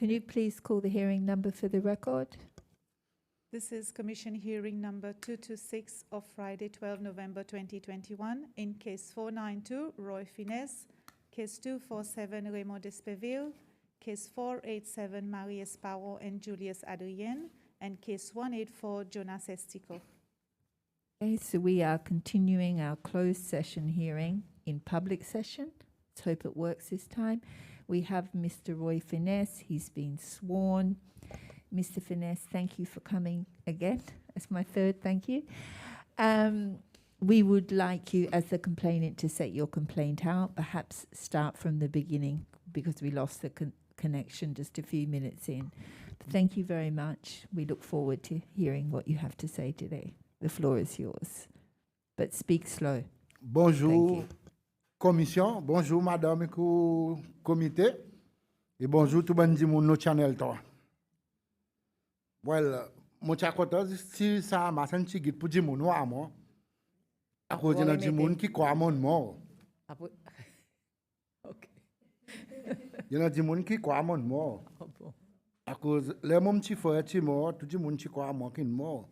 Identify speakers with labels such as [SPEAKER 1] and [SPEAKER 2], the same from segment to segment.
[SPEAKER 1] can you please call the hearing number for the record?
[SPEAKER 2] This is Commission hearing number 226 of Friday, 12 November 2021 in case 492 Roy Finesse, case 247 Raymond Despeville, case 487 Marie Esparro and Julius Adrien, and case 184 Jonas Estico.
[SPEAKER 1] Okay, so we are continuing our closed session hearing in public session. Let's hope it works this time. We have Mr. Roy Finesse. He's been sworn. Mr. Finesse, thank you for coming again. That's my third thank you. We would like you, as the complainant, to set your complaint out. Perhaps start from the beginning because we lost the connection just a few minutes in. But thank you very much. We look forward to hearing what you have to say today. The floor is yours. But speak slow.
[SPEAKER 3] Bonjour, commission. Bonjour, madame et comité. Et bonjour, tout le monde no channel. Well, mon chakota, si ça m'a senti que pour dire mon nom à moi, à cause de dire mon qui croit mon mort.
[SPEAKER 1] Ok.
[SPEAKER 3] Il y a des gens qui croient mon mort. À cause les mon petit frère qui mort, tout le monde qui croit mon qui mort.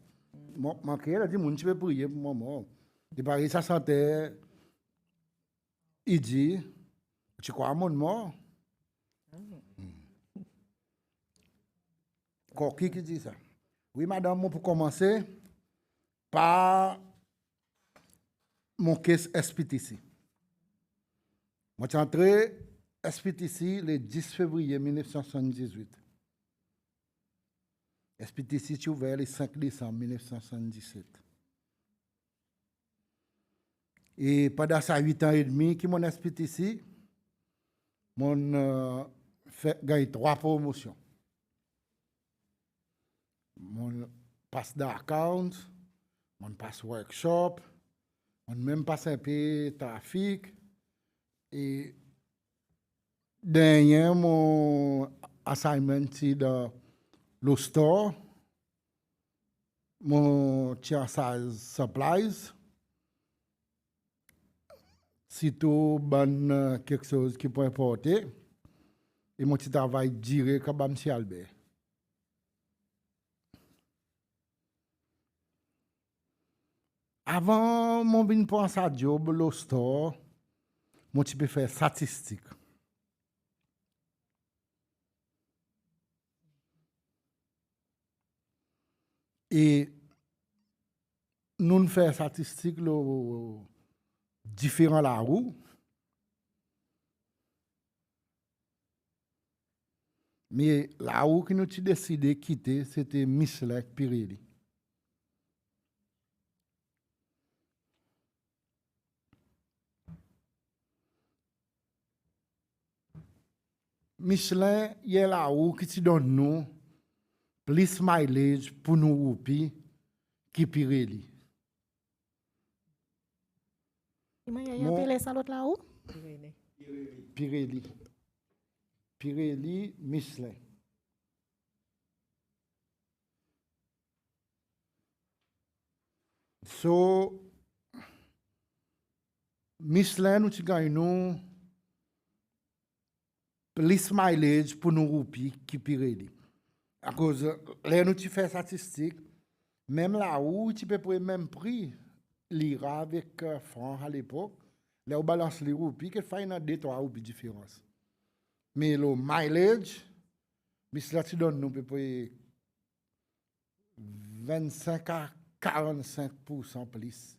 [SPEAKER 3] Manqué, il a dit mon qui peut prier pour mon mort. De Paris, ça sentait. Il dit, tu crois mon mort? Qui dit ça? Oui, madame, pour commencer, par mon case SPTC. Moi, je suis entré SPTC le 10 février 1978. SPTC est ouvert le 5 décembre 1977. Et pendant ça 8 ans et demi, qui mon SPTC, mon fait gagner 3 promotions. Mon passe d'account, mon passe workshop, mon même passe un peu trafic. Et dernier, mon assignment c'est dans le store, mon tier size supplies. Si tout bon quelque chose qui peut importer, et mon petit travail direct comme M. Albert. Avant mon vin pour sa job le store, mon petit peu faire statistique. Et nous faisons statistique le différent la roue. Mais la roue que nous avons décidé de quitter, c'était Michelin Pirelli. Michelin, il y a la roue qui te donne nous plus mileage pour nous roupies qui Pirelli.
[SPEAKER 4] Il y a appelé ça l'autre là-haut?
[SPEAKER 3] Pirelli. Pirelli, Michelin. So, Michelin, nous gagnons plus mileage pour nous roupies qui Pirelli. À cause, là, nous faisons statistique, même là où tu peux prendre le même prix, l'IRA avec francs à l'époque, là, on balance les roupies, qu'il faut une 2-3 roupies de différence. Mais le mileage, Michelin, tu donnes nous peut 25 à 45% plus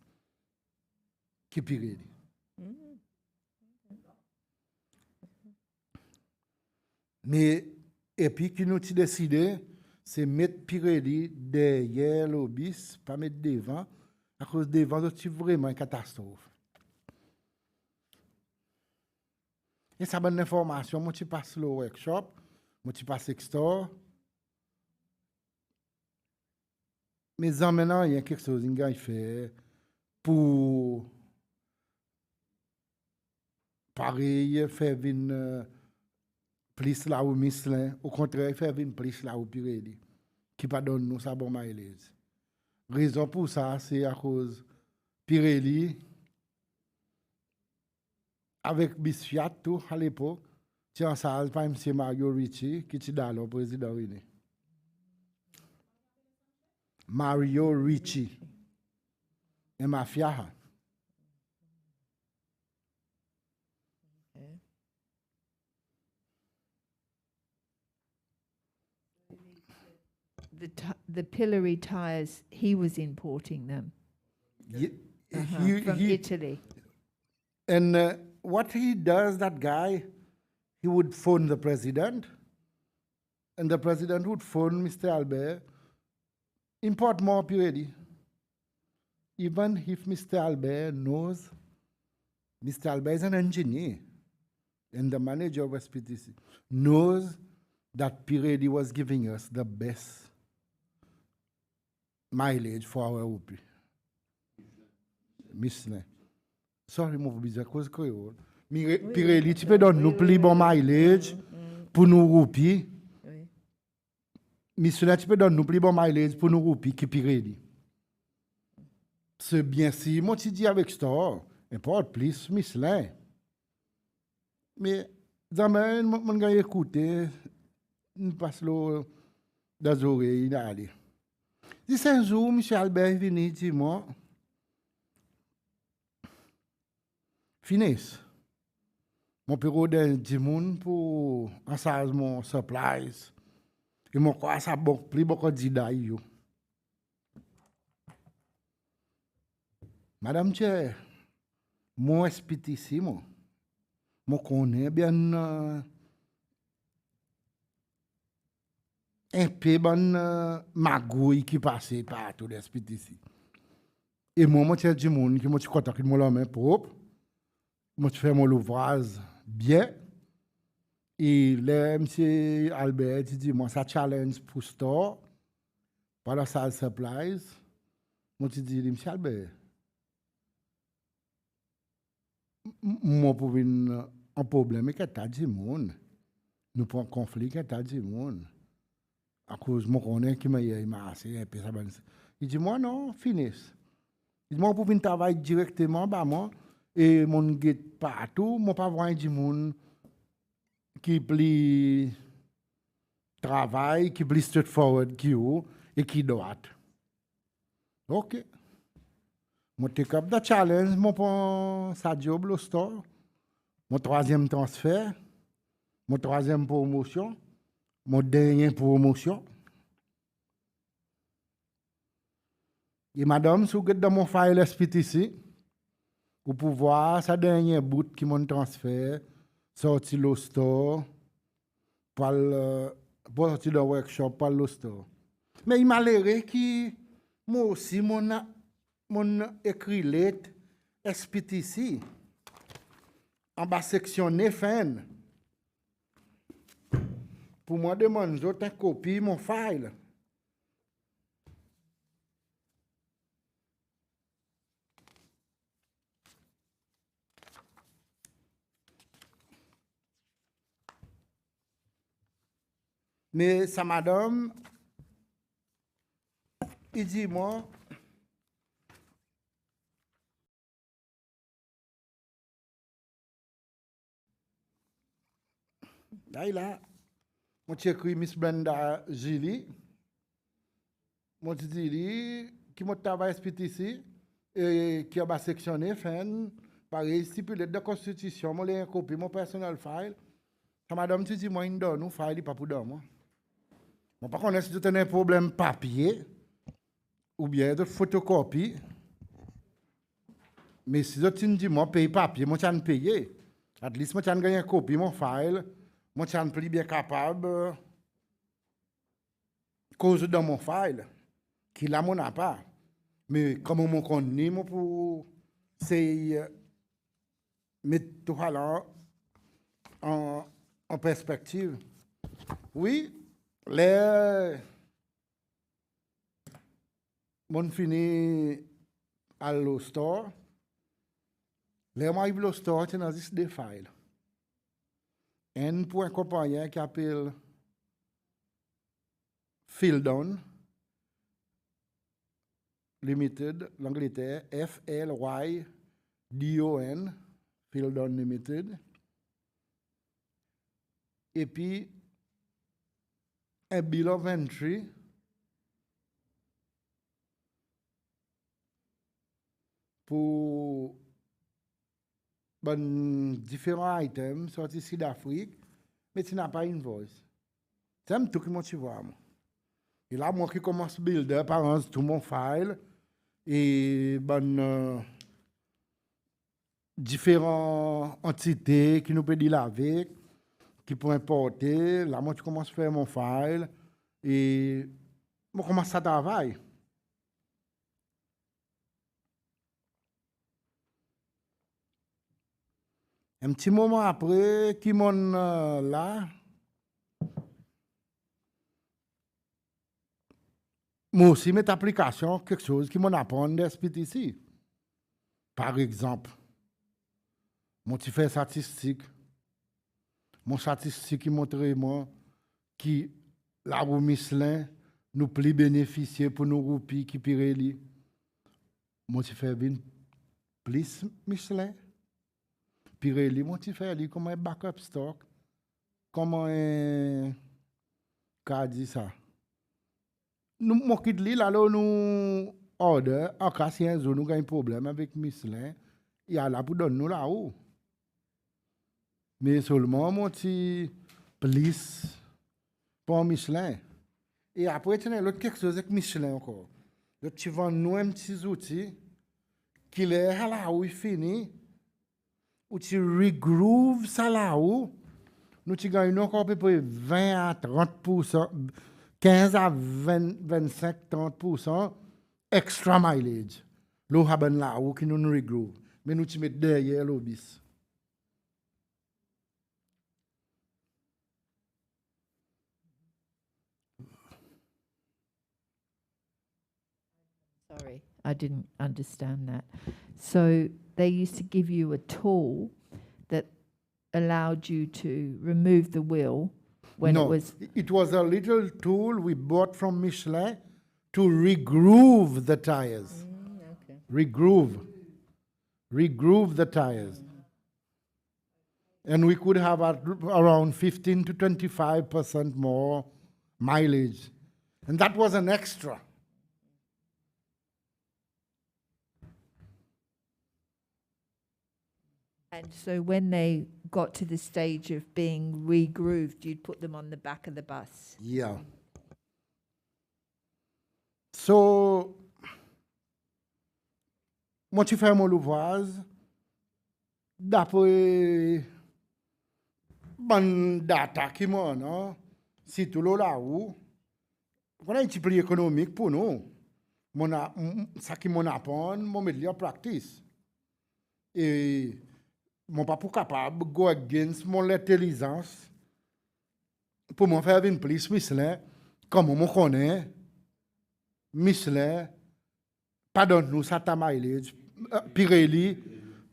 [SPEAKER 3] que Pirelli. Mais, et puis, qui nous a décidé, c'est mettre Pirelli derrière l'obis, pas mettre devant, à cause devant, c'est vraiment une catastrophe. Et ça bonne information, moi, tu passes le workshop, moi, tu passes Extor. Mais maintenant, il y a quelque chose qu'il fait pour, pareil, faire une plus là où Michelin, au contraire, faire une plus là où Pirelli, qui pas donne nous ça bon mileage. Raison pour ça, c'est à cause Pirelli, avec bis Fiat tout à l'époque, Tiens, ça, pas M. Mario Ricci, qui est dans le président. Mario Ricci. Et mafia.
[SPEAKER 1] The pillory tires, he was importing them from Italy.
[SPEAKER 3] And what he does, that guy, he would phone the president, and the president would phone Mr. Albert, import more Pirelli. Even if Mr. Albert knows, Mr. Albert is an engineer, and the manager of SPTC knows that Pirelli was giving us the best mileage for our OP. Michelin. Sorry, mon bizarre cause créole. Pirelli, tu peux donner nous plus bon mileage pour nous roupies. Michelin, tu peux donner nous plus bon mileage pour nous roupies que Pirelli. C'est bien si, moi tu dis avec store, importe plus Michelin. Mais, jamais, mon gars écouter, on passe l'eau dans les oreilles, il a allé. Dis un jour, M. Albert est venu, dis-moi, finisse. Mon bureau d'un dimoun pour assage mon supplies. Et mon quoi, ça beaucoup plus beaucoup d'idées. Madame Che, mon SPTC, moi connais bien un peu bon magouille qui passait par tout l'SPTC. Et moi, je dis mon qui moi tu contact moi la main propre. Moi je fais mon ouvrage bien. Et là monsieur Albert dit moi ça challenge pour store par la salle supplies. Moi je dis monsieur Albert moi pour un problème que t'as dit monde. Nous pour un conflit que t'as dit monde. À cause mon connaît qui m'a assez un peu ça. Il dit moi non, finisse. Il dit moi pour venir travailler directement bah moi et mon guide partout, moi pas voir du monde qui plus travail, qui plus straightforward qui ou et qui droit. OK. Moi take up the challenge, mon prend sa job le store. Mon troisième transfert, mon troisième promotion. Mon dernier promotion. Et madame, si vous êtes dans mon file SPTC, vous pouvez voir sa dernière bout qui m'a transféré, sorti le store, pour sortir le workshop, par le store. Mais il m'a l'air que moi aussi, mon écrit lettre SPTC, en bas section FN. Pour moi, demande une copie mon file. Mais sa madame, il dit moi, là, moi j'ai écrit Miss Brenda Gilly, moi j'ai dit qui m'a travaillé SPTC et qui a ma section FN, pareil, stipulé de la constitution, moi j'ai copié mon personnel file. Sa madame dit moi il donne un file pas pour moi. Moi par contre si tu as un problème papier ou bien de photocopie, mais si tu dis moi paye papier, moi j'en paye. At least moi j'en gagne copie mon file. Moi, je suis plus bien capable cause dans mon file, qui là, mon n'a pas. Mais comme on connaît, moi, pour mettre tout ça en perspective. Oui, les mon fini à le store. Les moi arrive au store, tu as des files. Un pour un compagnie qui appelle Fieldon Limited, l'Angleterre, FLYDON, Fieldon Limited. et puis un bill of entry pour différents items sortis ici d'Afrique, mais tu n'as pas invoice. C'est un truc que tu vois. Et là, moi qui commence à builder par exemple tout mon file et différentes entités qui nous peuvent dire avec, qui peuvent importer. Là, moi, je commence à faire mon file et je commence à travailler. Un petit moment après, qui m'ont là, moi aussi, mes applications, quelque chose qui m'ont appris de SPTC. Par exemple, mon petit fait statistique, mon statistique qui montre moi qui la roue Michelin nous plus bénéficier pour nos roupies qui Pirelli. Mon petit fait plus Michelin. Pirelli, mon petit fait comment un backup stock, comment un qu'a dit ça. Nous mon kit li là nous order en cas si un nous a un problème avec Michelin, il y a là pour donner nous là-haut. Mais seulement mon petit plus pour Michelin. Et après, tu as l'autre quelque chose avec Michelin encore. L'autre, tu vends nous un petit outil qui est là où il finit, où tu regroove ça là où, nous tu gagnes encore à peu près 20 à 30%, 15 à 20, 25, 30% extra mileage. L'eau haben là où qui nous regroove. Mais nous tu mets derrière l'obis.
[SPEAKER 1] Sorry, I didn't understand that. So they used to give you a tool that allowed you to remove the wheel when
[SPEAKER 3] No,
[SPEAKER 1] it was.
[SPEAKER 3] it was a little tool we bought from Michelin to regroove the tires.
[SPEAKER 1] Okay.
[SPEAKER 3] Regroove the tires. And we could have around 15 to 25% more mileage. And that was an extra.
[SPEAKER 1] And so when they got to the stage of being regrooved, you'd put them on the back of the bus.
[SPEAKER 3] Yeah. So, moi, tu fais mon ouvrage d'après bon data qui m'ont, non? Si tout le là où, on a un petit prix économique pour nous. Ça qui m'en apprend, mon mettre en practice. Et mon pas pour capable go against mon intelligence pour m'en faire une plus Michelin, comme on me connaît, Michelin, pardonne-nous ça ta mileage, Pirelli,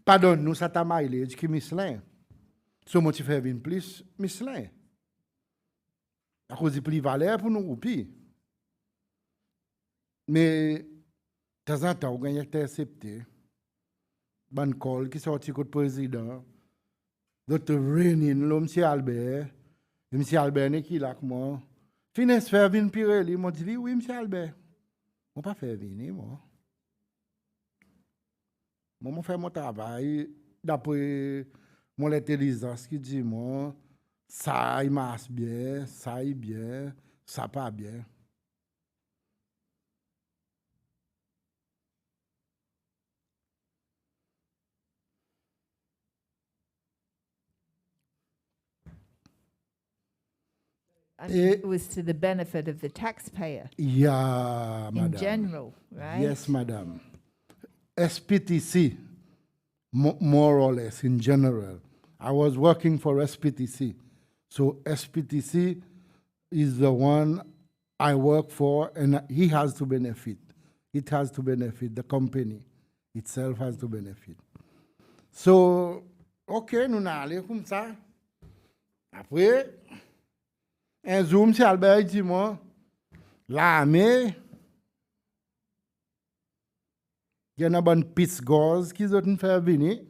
[SPEAKER 3] pardonne-nous ça ta mileage qui Michelin. So moi tu fais une plus Michelin. À cause du prix valeur pour nous roupies. Mais de temps en temps, on gagne intercepté. Ban call qui sorti contre le président. D'autres réunions, là, M. Albert. M. Albert n'est qui là avec moi. Finesse faire venir Pirelli. Moi, je dis oui, M. Albert. Je ne pas faire venir, moi. Moi, je fais mon travail d'après mon intelligence qui dit, moi, ça, il marche bien, ça, il bien, ça, pas bien.
[SPEAKER 1] I mean, it was to the benefit of the taxpayer
[SPEAKER 3] Yeah,
[SPEAKER 1] in
[SPEAKER 3] madam.
[SPEAKER 1] general, right?
[SPEAKER 3] Yes, madam. SPTC, more or less in general. I was working for SPTC. So SPTC is the one I work for, and he has to benefit. It has to benefit. The company itself has to benefit. So, OK, nous allons comme ça. Après, un zoom, c'est Albert dit moi, l'armée, il y en a une piste gaz qui ont fait venir.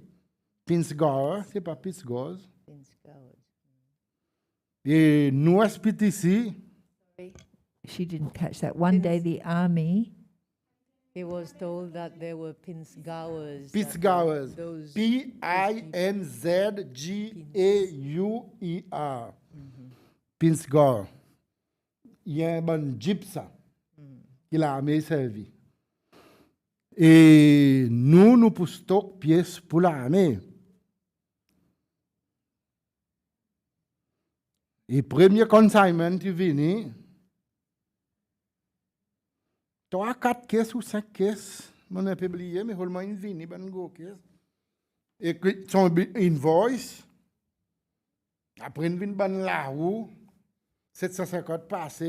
[SPEAKER 3] Piste gaz, c'est pas piste gaz. Et nous, SPTC,
[SPEAKER 1] She didn't catch that. One day the army,
[SPEAKER 5] He was told that there were Pinsgauers.
[SPEAKER 3] Pinsgauers,
[SPEAKER 5] Those
[SPEAKER 3] Pinzgauer, Pinsgauer. Il y a un bon jeep ça, qui l'armée servi. Et nous pour stock pièces pour l'armée. Et premier consignment qui venu, 3, 4 caisses ou 5 caisses, je n'ai pas oublié, mais seulement une vini, une grosse caisse. Et son invoice, après une vini, ban la roue, 750 passes.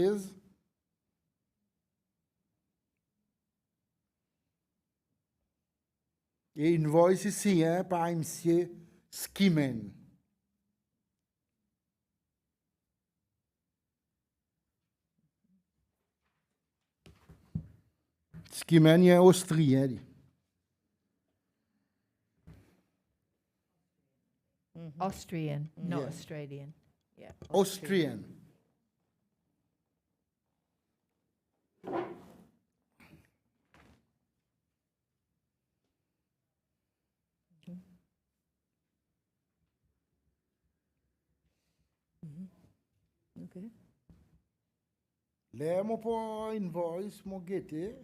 [SPEAKER 3] Et invoice ici, par M. Skimen. Skimen est austrien.
[SPEAKER 1] Austrian, not
[SPEAKER 3] Yeah.
[SPEAKER 1] Australian. Yeah.
[SPEAKER 3] Austrian.
[SPEAKER 5] Okay.
[SPEAKER 3] Là, mon pour invoice, mon guetté.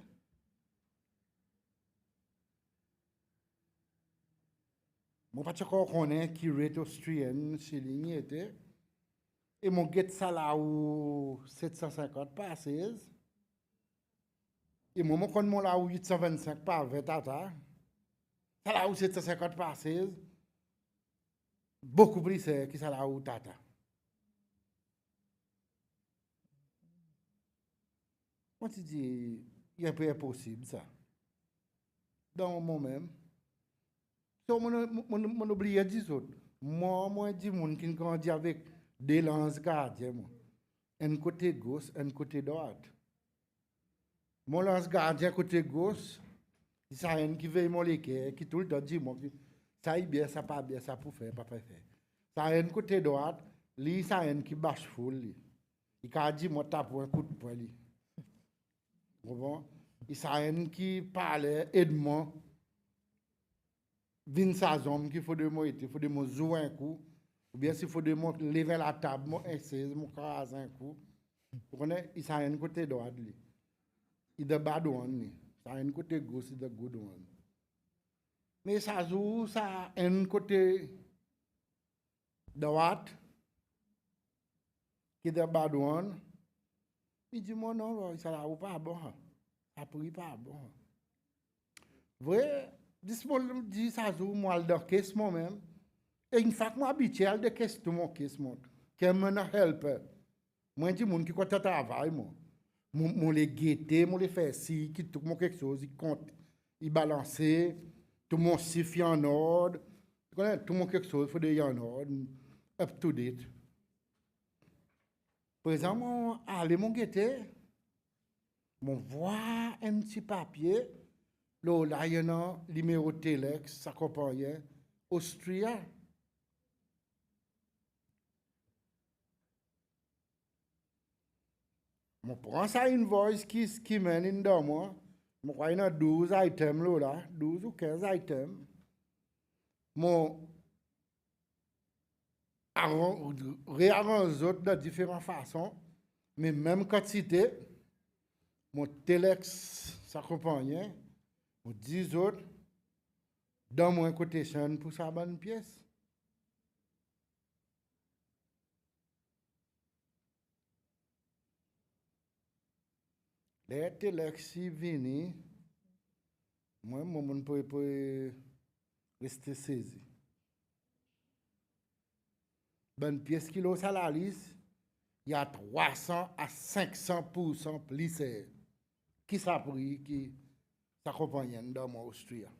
[SPEAKER 3] Mon pas encore connaît qui rate austrien chez ligne était. Et mon guet ça là où 750 passes. Et moi, mon connais là où 825 par 20 tata. Ça là où 750 passes. Beaucoup plus c'est qui ça là où tata. Moi, tu dis, il est pas possible ça. Dans moi-même, so, mon oublié des autres. Moi, dis mon qui grandit avec des lances gardiens. Un côté gauche, un côté droit. Mon lance gardien côté gauche, il y a un qui veille mon léquer, qui tout le temps dit, moi, ça est bien, ça pas bien, ça pour faire, pas faire. Ça y a un côté droit, lui, ça y a un qui bâche full. Il a dit, moi, tape un coup de poing. Bon, il y a un qui parle, aide-moi. Vin sa zone qu'il faut de moi, il faut de moi jouer un coup. Ou bien s'il faut de moi lever la table, moi essayer, moi craser un coup. Vous connaissez, il y a un côté droit. Il y a bad one. Ça a un côté gauche, il y a good one. Mais ça joue, ça a un côté droit, qui est bad one. Il dit, moi non, ça là pas bon. Ça pris pas bon. Vrai, dis-moi, dis ça joue, moi, dans caisse moi-même. Et une fois que moi habitué de caisse tout mon caisse, moi, qui me help. Moi, dis, mon qui compte travail, moi. Mon les guetter, mon les faire si, qui tout mon quelque chose, il compte, il balance, tout mon chiffre en ordre. Tu connais, tout mon quelque chose, il faut des en ordre, up to date. Par exemple, allez mon guetter, mon voir un petit papier, là, il y a un numéro Telex, ça accompagne, Austria. Je prends ça invoice qui mène dans moi. Je crois qu'il y a 12 items là, 12 ou 15 items. Je réarrange de différentes façons, mais même quantité. Mon Telex s'accompagne, mon 10 autres, dans mon quotation pour sa bonne pièce. Les Telex viennent, moi, je peux rester saisi. Bonne pièce qui est à la liste, il y a 300 à 500% plus. Qui ça pris qui s'accompagne dans mon Austria.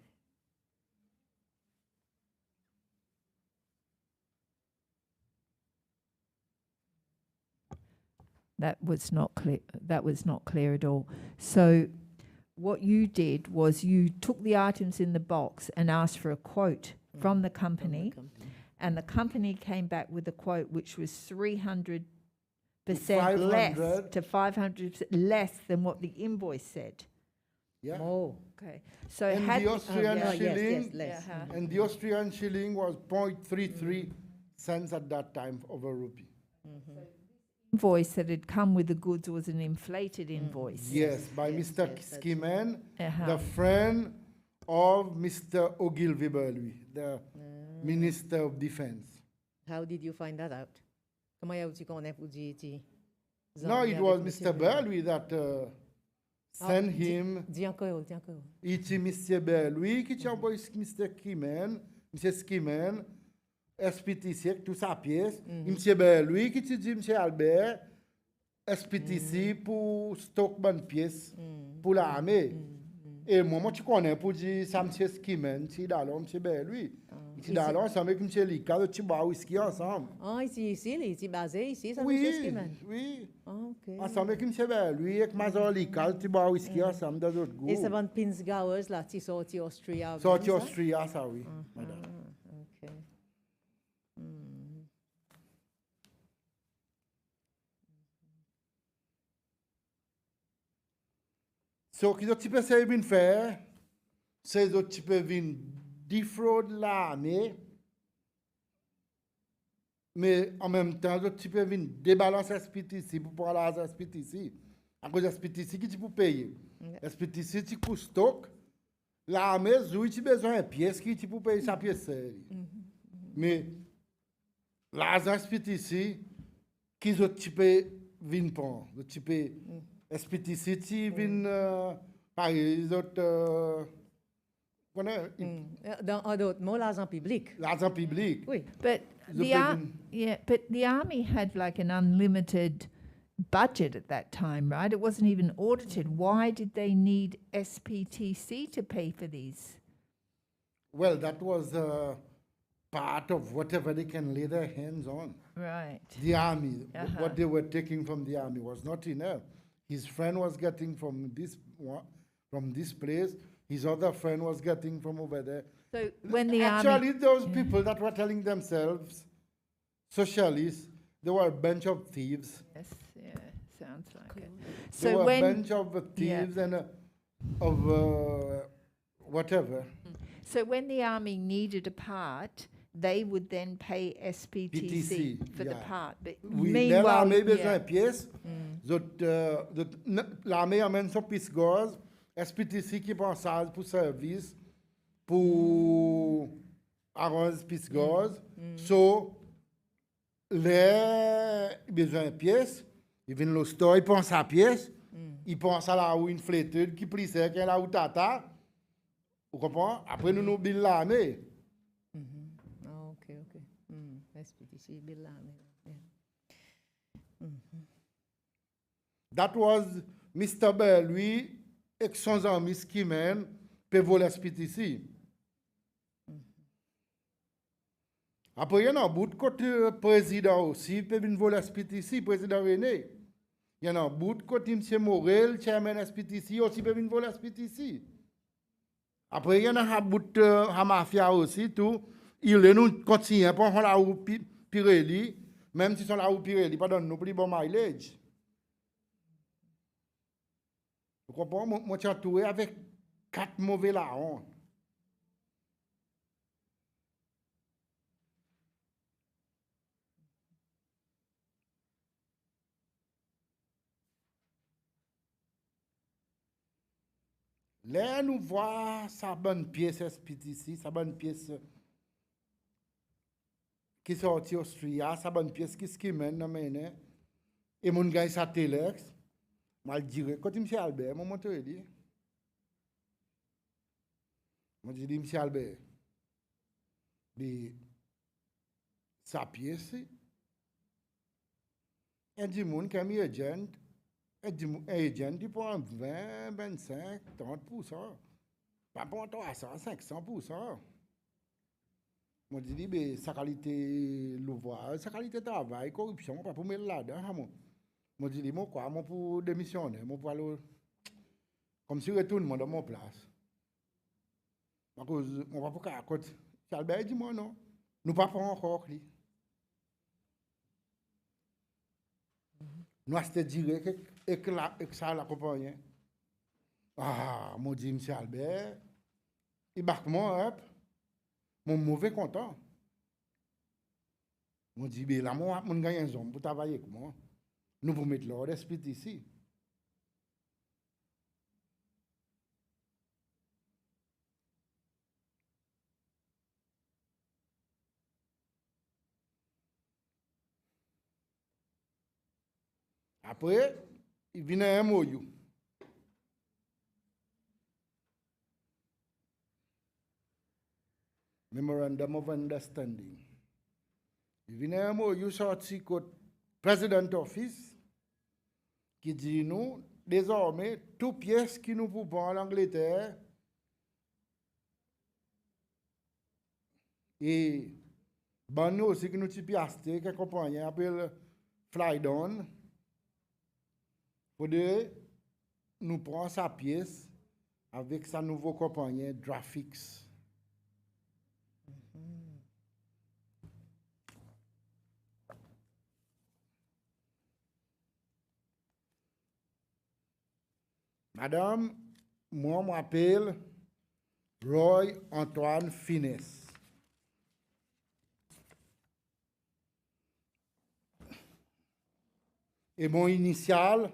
[SPEAKER 1] That was not clear. That was not clear at all. So, what you did was you took the items in the box and asked for a quote from the company, and the company came back with a quote which was 300%
[SPEAKER 3] 500.
[SPEAKER 1] less to 500% less than what the invoice said.
[SPEAKER 3] Yeah.
[SPEAKER 5] Oh,
[SPEAKER 1] Okay, so
[SPEAKER 3] And
[SPEAKER 1] had
[SPEAKER 3] the Austrian
[SPEAKER 5] yes,
[SPEAKER 3] shilling,
[SPEAKER 5] yes, less.
[SPEAKER 1] Yeah.
[SPEAKER 3] and the Austrian shilling was 0.33 cents at that time of a rupee.
[SPEAKER 1] invoice that had come with the goods was an inflated invoice.
[SPEAKER 3] Yes, by
[SPEAKER 5] yes,
[SPEAKER 3] Mr.
[SPEAKER 5] yes, that's
[SPEAKER 3] Skimen,
[SPEAKER 1] Uh-huh.
[SPEAKER 3] the friend of Mr. Ogilvy Burley, the Minister of Defense.
[SPEAKER 5] How did you find that out? Comment tu connais pour dire
[SPEAKER 3] No, it was Mr. Burley that sent him.
[SPEAKER 5] Dis encore, dis encore.
[SPEAKER 3] It's Mr. Burley qui tient envoyé Mr. Skimen, Mr. Skimen, SPTC, tout sa pièce. Mr. Burley qui te dit Mr. Albert, SPTC pour stock bonne pièce pour l'armée. Et moi, tu connais pour dire ça, Mr. Skimen, tu d'alors Mr. Burley. Tu d'alors ensemble avec Mr. Lika, tu bois whisky ensemble.
[SPEAKER 5] Ah, ici, il est basé ici, ça
[SPEAKER 3] Oui,
[SPEAKER 5] monsieur Skiman.
[SPEAKER 3] oui.
[SPEAKER 5] Ah, ok.
[SPEAKER 3] Ensemble avec Mr. Burley, avec Mazor Lika, tu bois whisky ensemble dans d'autres goûts.
[SPEAKER 5] Et ça va de Pinsgauers, là, tu sorti Austria.
[SPEAKER 3] Sorti
[SPEAKER 5] ça?
[SPEAKER 3] Austria, ça oui. madame.
[SPEAKER 5] Ah, ok.
[SPEAKER 3] So, qu'ils ont petit peu ça bien faire, c'est autres petit peu venir defraud l'armée, mais en même temps, autres petit peu venir débalancer SPTC pour pouvoir aller à SPTC. À cause de SPTC qui tu peux payer. SPTC tu coûte stock, l'armée, tu as besoin de pièces qui tu peux payer sa pièce. Mais l'argent SPTC, qu'ils ont petit peu venir prendre, petit peu SPTC, tu viens, par exemple,
[SPEAKER 5] En d'autres mots, l'argent public.
[SPEAKER 3] l'argent public.
[SPEAKER 5] Oui.
[SPEAKER 1] But
[SPEAKER 3] The
[SPEAKER 1] but the army had like an unlimited budget at that time, right? It wasn't even audited. Why did they need SPTC to pay for these?
[SPEAKER 3] Well, that was part of whatever they can lay their hands on.
[SPEAKER 1] Right.
[SPEAKER 3] The army,
[SPEAKER 1] Uh-huh.
[SPEAKER 3] what they were taking from the army was not enough. His friend was getting from this place. His other friend was getting from over there.
[SPEAKER 1] So when the
[SPEAKER 3] Actually,
[SPEAKER 1] army,
[SPEAKER 3] those people that were telling themselves socialists, they were a bunch of thieves.
[SPEAKER 1] yes, yeah, sounds like it.
[SPEAKER 3] They
[SPEAKER 1] So
[SPEAKER 3] were a
[SPEAKER 1] when
[SPEAKER 3] bunch of thieves and whatever.
[SPEAKER 1] so when the army needed a part, they would then pay SPTC
[SPEAKER 3] PTC,
[SPEAKER 1] for the
[SPEAKER 3] yeah.
[SPEAKER 1] part. But
[SPEAKER 3] Oui, là, l'armée besoin
[SPEAKER 1] yeah,
[SPEAKER 3] de pièces. L'armée amène son pisgaz. SPTC qui prend ça pour service, pour arranger pisgaz. So, les besoin de pièces, ils viennent au store, ils prennent sa pièce, ils prennent ça là où une flétude qui plisse, qui est là où tata. Vous comprenez? Après, nous bill l'armée.
[SPEAKER 5] Ah, ok, ok. SPTC, bill l'armée. Yeah.
[SPEAKER 3] That was Mr. Burley et son ami Skimen pour voler SPTC. Après, il y a un bout de côté président aussi peut venir voler SPTC, président René. Il y a un bout de côté M. Morel, chairman SPTC, aussi peut venir voler SPTC. Après, il y a un bout de la mafia aussi, tout. Il est nous continuer pour la route Pirelli, même si sont la route Pirelli, pas donne nous plus bon mileage. Vous comprenez? Moi, je suis entouré avec 4 mauvais larrons. Là, nous voyons sa bonne pièce SPTC, sa bonne pièce qui sortit Austria, sa bonne pièce qui skimmen dans mène. Et mon gars, sa Telex. Mal dire, quand il me dit Albert, mon monteur dit. Moi, je dis, M. Albert, sa pièce, il dit, mon qui a mis agent, agent, il prend 20, 25, 30%. Pas pour 300, 500%. Moi, je dis, mais sa qualité l'ouvrage, sa qualité de travail, corruption, pas pour mettre là-dedans. Moi, je dis, moi, quoi, moi, pour démissionner, moi, pour aller, comme si je retourne dans mon place. À cause, on va pas qu'à côté. Albert dit, moi, non. Nous pas encore li. Nous avons dit que ça l'accompagne. Ah, mon dit monsieur Albert, il barque moi, mon mauvais content. Mon dit, ben là, moi, mon gagne un homme pour travailler avec moi. Nous pour mettre l'ordre d'esprit ici. Après, il vient un MOU. Memorandum of Understanding. Il vient un MOU sorti côté President Office qui dit nous, désormais, toute pièce qui nous pouvons en Angleterre et bon, nous aussi qui nous type acheter, que compagnie appelle Flydown, pour nous prendre sa pièce avec sa nouvelle compagnie Graphics. Madame, moi, je m'appelle Roy Antoine Finesse. Et mon initial,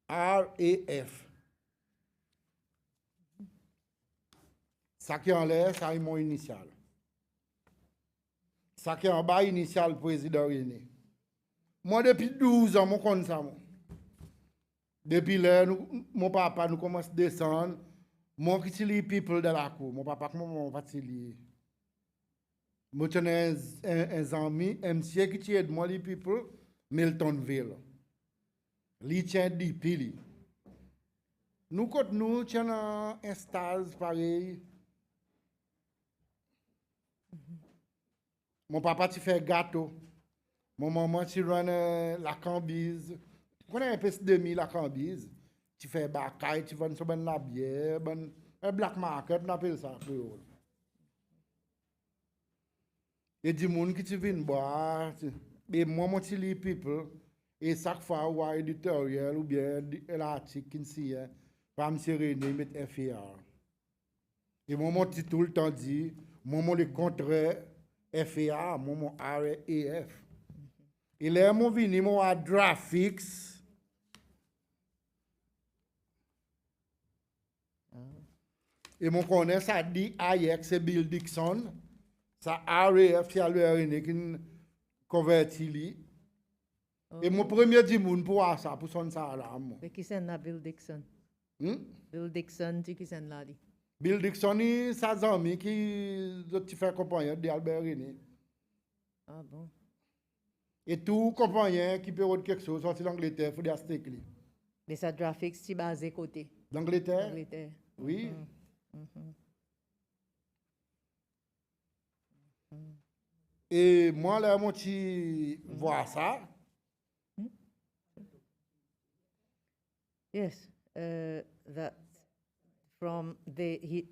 [SPEAKER 3] RAF. Ça qui est en l'air, ça est mon initial. Ça qui est en bas, initial président René. Moi, depuis 12 ans, je connais ça. Depuis là, mon papa nous commence à descendre. Moi, qui suis les people de la cour. Mon papa, comment je suis les. Moi, j'ai un ami, un monsieur qui aide moi, les people, Miltonville. Li tient des piles. Nous, quand nous, avons un stage pareil. Mon papa, tu fais gâteau. Mon maman, tu run la cambise. Tu connais un peu de la cambise. Tu fais bakaille, tu vends sur la bière, un black market, on appelle ça. Et du monde qui tu viens boire. Et moi, je suis les people. Et chaque fois, ou un éditorial ou bien l'article qui s'y est, par M. René, met FAR. Et moi, je tout le temps dit, moi, le contraire, FAR, moi, RAF. Et là, moi, venu, moi, à Graphics. Et mon connaît ça dit IX, c'est Bill Dixon. Ça RAF, c'est le René qui converti li. Et mon premier dit moun pour ça, pour son ça là.
[SPEAKER 5] Mais qui c'est là, Bill Dixon? Bill Dixon, tu qui c'est là?
[SPEAKER 3] Bill Dixon, c'est sa ami qui fait compagnie d'Albert René.
[SPEAKER 5] Ah bon?
[SPEAKER 3] Et tout compagnie qui peut avoir quelque chose, sorti l'Angleterre, il faut des steaks.
[SPEAKER 5] Mais ça graphique, c'est basé côté.
[SPEAKER 3] L'Angleterre?
[SPEAKER 5] Angleterre.
[SPEAKER 3] Oui. Et moi, là, moi, tu vois ça.
[SPEAKER 5] Yes, that from they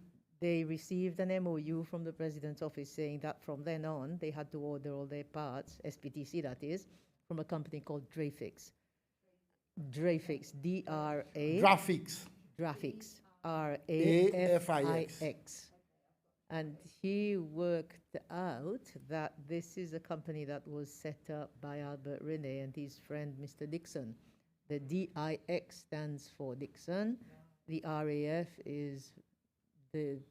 [SPEAKER 5] received an MOU from the president's office saying that from then on they had to order all their parts, SPTC that is, from a company called Drafix. Drafix, D-R-A.
[SPEAKER 3] Graphics.
[SPEAKER 5] Graphics, R-A-F-I-X. And he worked out that this is a company that was set up by Albert René and his friend Mr. Dixon. The DIX stands for Dixon. The RAF is the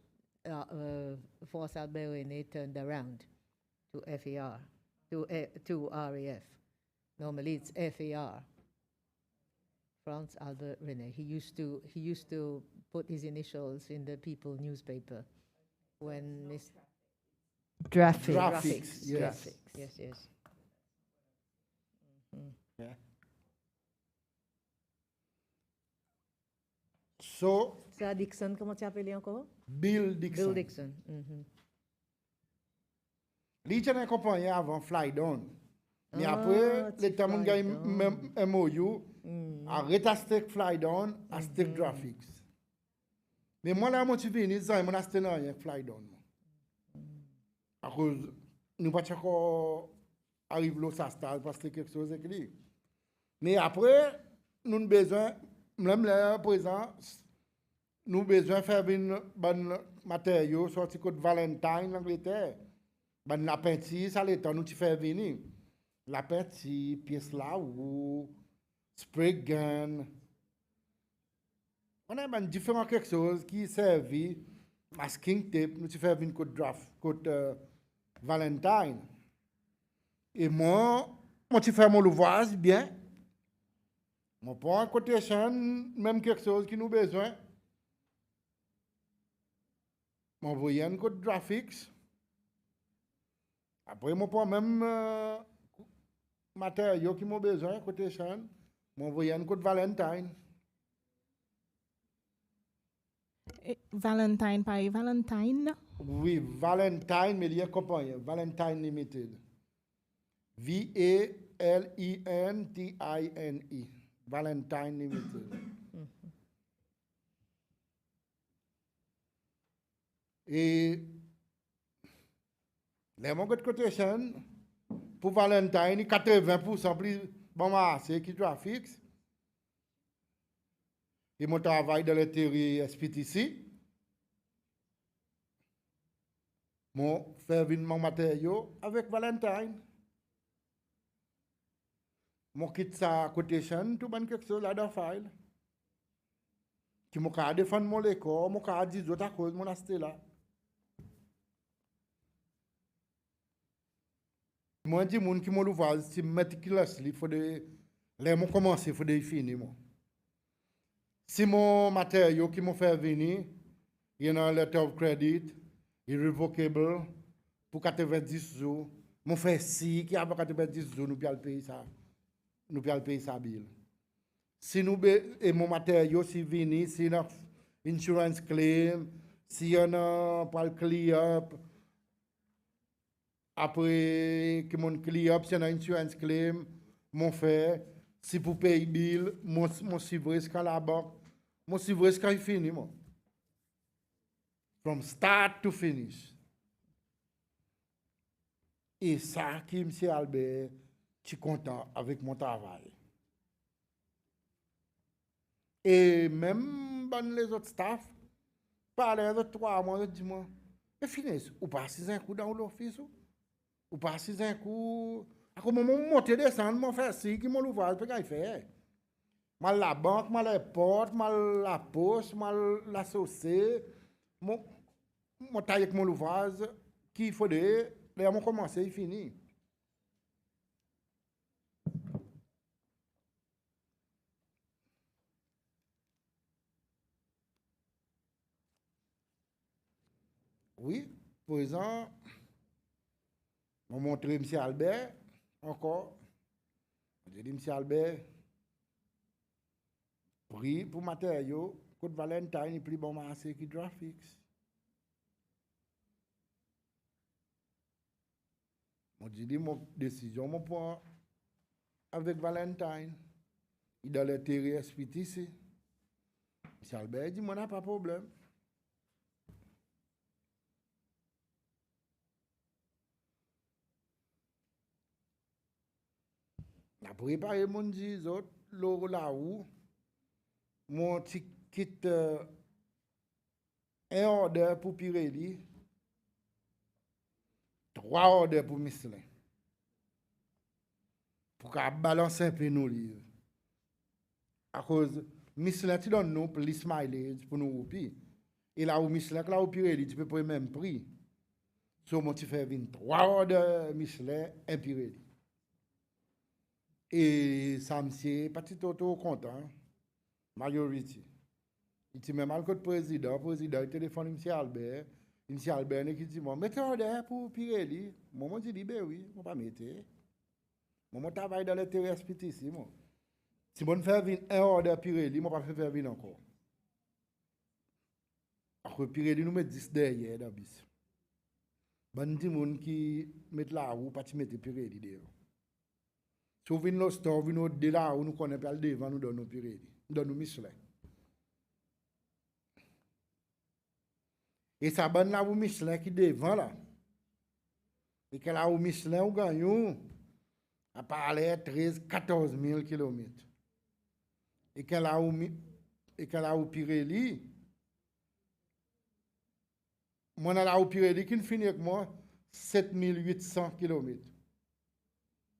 [SPEAKER 5] Force Albert René turned around to FAR, to RAF. Normally it's FAR. France Albert René. He used to put his initials in the People newspaper when Miss
[SPEAKER 3] Graphics, yes.
[SPEAKER 5] Graphics. Yes, yes.
[SPEAKER 3] Yeah. So,
[SPEAKER 5] Ça, Dixon, comment tu appelles encore?
[SPEAKER 3] Bill Dixon.
[SPEAKER 5] Bill Dixon.
[SPEAKER 3] Lui, il a une compagnie avant Flydown. Mais après,
[SPEAKER 5] ti
[SPEAKER 3] les temps mon
[SPEAKER 5] fly
[SPEAKER 3] gars
[SPEAKER 5] down.
[SPEAKER 3] MOU, arrête à stick fly down, à stick graphics. Mais moi là, moi tu viens, ils ont mon acheté rien fly down. À cause, nous pas encore arriver là, ça start parce que quelque chose est écrit. Mais après, nous avons besoin, même là, présent, nous avons besoin de faire un bon matériau, sorti de Valentine, l'Angleterre. Ben, la peinture, ça l'état, nous tu fais venir. La peinture, pièce là, ou spray gun. On a ben, différents quelque chose qui servent, masking tape, nous tu fais venir côté draft, côté Valentine. Et moi tu fais mon ouvrage bien. Moi, pour un quotation, même quelque chose qui nous besoin. M'envoyer un code graphics. Après, moi, pour même matériaux qui m'ont besoin, quotation, m'envoyer un code Valentine.
[SPEAKER 4] Valentine, pas Valentine.
[SPEAKER 3] Oui, Valentine, mais il y a compagnie, Valentine Limited. Valentine. Valentine Limited. Et les mon quotation pour Valentine, 80% plus bon marché qui trafic. Et mon travail dans le théorie SPTC. Mon faire venir mon matériau avec Valentine. Mon quitte sa quotation, tout bon quelque chose là dans file. Qui m'a qu'à défendre mon école, mon qu'à dire d'autres causes, mon acheté là. Moi, je dis, mon qui m'a l'ouvert, c'est meticulously, il faut de, les mots commencer, il faut de finir, moi. Si mon matériau qui m'a fait venir, il y a un letter of credit, irrevocable, pour 90 jours, mon fait si, qui a 90 jours, nous pouvons payer ça. Nous pouvons payer ça, bill. Si nous, et mon matériau, si venu, si y a insurance claim, si y a pas le clear up, après que mon clear up, si y a insurance claim, mon fait, si pour payer bill, mon suivre jusqu'à la banque, mon suivre jusqu'à fini, moi. From start to finish. Et ça, qui, M. Albert, je suis content avec mon travail. Et même les autres staff, par les autres 3 mois, je dis moi, mais finissez, ou passez un coup dans l'office, ou passez un coup. À comment monter descendre, mon faire ci, qui m'a l'ouvrage, puis qu'il fait. Mal la banque, mal les portes, mal la poste, mal la saucée, mon taille avec mon ouvrage, qui il faudrait, là, on commence et fini. Oui, pour exemple, on montre M. Albert, encore. J'ai dit, M. Albert, prix pour matériaux, code Valentine, plus bon marché qui graphics. Moi, j'ai dit, mon décision, mon point avec Valentine. Il a le terrain SPTC. M. Albert dit, moi, n'a pas de problème. On a préparé mon dit, autres, l'eau là-haut, mon ticket un order pour Pirelli, 3 orders pour Michelin. Pour qu'à balancer un peu nos livres. À cause, Michelin, tu donnes nous plus mileage pour nous roupies. Et là où Michelin, là où Pirelli, tu peux prendre le même prix. So, moi, tu fais 3 orders Michelin, un Pirelli. Et ça me c'est petit auto content, majorité. Il dit même mal que le président, il téléphone M. Albert. M. Albert qui dit, moi, mettez ordre pour Pirelli. Moi, je dis, ben oui, je pas mettre. Moi, je travaille dans le terrain ici, moi. Si je fais venir un ordre Pirelli, je ne vais pas faire venir encore. Après, Pirelli nous met 10 derrière dans le bis. Bon, il y a des gens qui mettent la roue, pas mettre Pirelli derrière. Si vous venez dans le store, vous venez de là, nous connaissons pas le devant, nous donnons Pirelli. Nous donnons Michelin. Et ça bonne là où Michelin qui devant là. Et que là où Michelin, vous gagnez, à parler 13-14 000 km. Et que là où Pirelli, moi, là où Pirelli qui finit avec moi, 7800 km.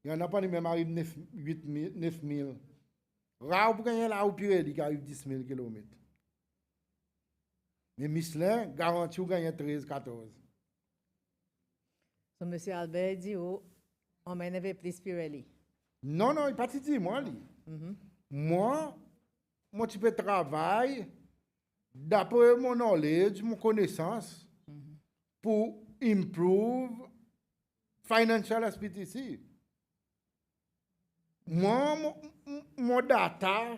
[SPEAKER 3] Il y en a pas même arrive 9 000. Rare pour gagner là où Pirelli qui arrive 10 000 km. Mais Michelin garantit ou gagner 13-14.
[SPEAKER 5] So, Monsieur Albert dit, oh, on m'a n'avait plus Pirelli.
[SPEAKER 3] Non, il n'est pas dit moi. Moi, mon type de travail, d'après mon knowledge, mon connaissance, pour improve financial SPTC. Moi, mon data,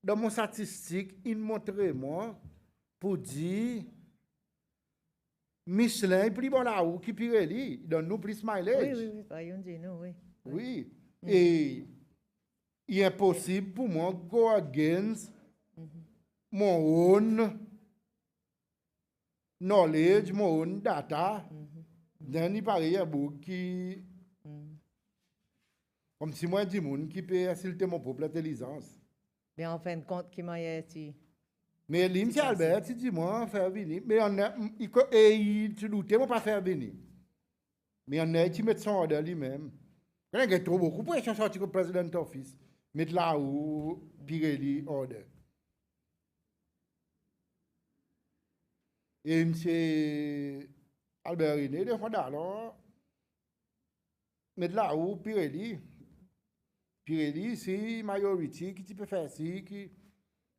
[SPEAKER 3] dans mon statistique, il montre moi pour dire Michelin est plus bon là où qui Pirelli, donne nous plus mileage.
[SPEAKER 5] Oui, voyons dire nous, oui.
[SPEAKER 3] Oui. Et il est impossible pour moi de go against mon own knowledge, mon own data. Then il paraît à bout qui comme si moi dis moun qui peut insulter mon propre intelligence.
[SPEAKER 5] Mais en fin de compte, qui m'a dit,
[SPEAKER 3] Mais l'imsi Albert, tu dis moi faire venir, mais on a et tu doutes moi pas faire venir. Mais on a qui met son ordre lui-même. Quand il y a trop beaucoup pour échanger sortir au président office, mettre là où Pirelli order. Et monsieur Albert René, des fois alors mettre là où Pirelli, c'est majorité qui peut faire ci, qui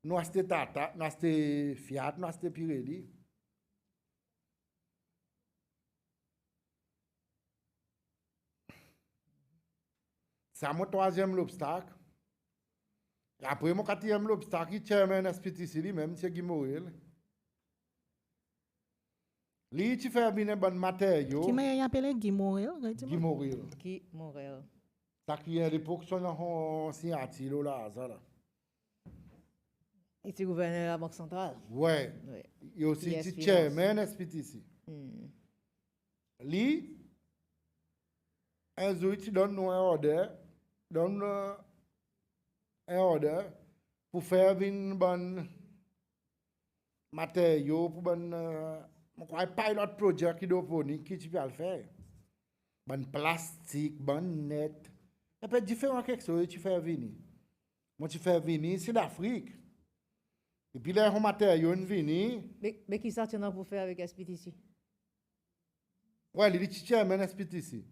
[SPEAKER 3] nous acheter Tata, nous acheter Fiat, nous acheter Pirelli. C'est mon troisième obstacle. Et après mon quatrième obstacle, le chairman SPTC lui-même, c'est Guy Morel. Lui, tu fais bien un bon matériau.
[SPEAKER 4] Qui m'a appelé Guy Morel?
[SPEAKER 3] Guy Morel.
[SPEAKER 5] qui Morel.
[SPEAKER 3] Ça qui est à l'époque, c'est un signature là, ça là.
[SPEAKER 5] Et tu gouverneur de la Banque centrale.
[SPEAKER 3] Ouais.
[SPEAKER 5] Oui.
[SPEAKER 3] Il y a aussi
[SPEAKER 5] Yes,
[SPEAKER 3] le
[SPEAKER 5] finance.
[SPEAKER 3] chairman SPTC. Lui, un jour, tu donnes nous un ordre, pour faire une bonne matériau, pour un pilot project qui doit qui tu peux le faire. Bon plastique, bon net. Ça peut être différent quelque chose, tu fais venir. Moi, tu fais venir, c'est d'Afrique. Et puis là, un matériau venu.
[SPEAKER 5] Mais qui ça tu as pour faire avec SPTC?
[SPEAKER 3] Ouais, il est chairman SPTC.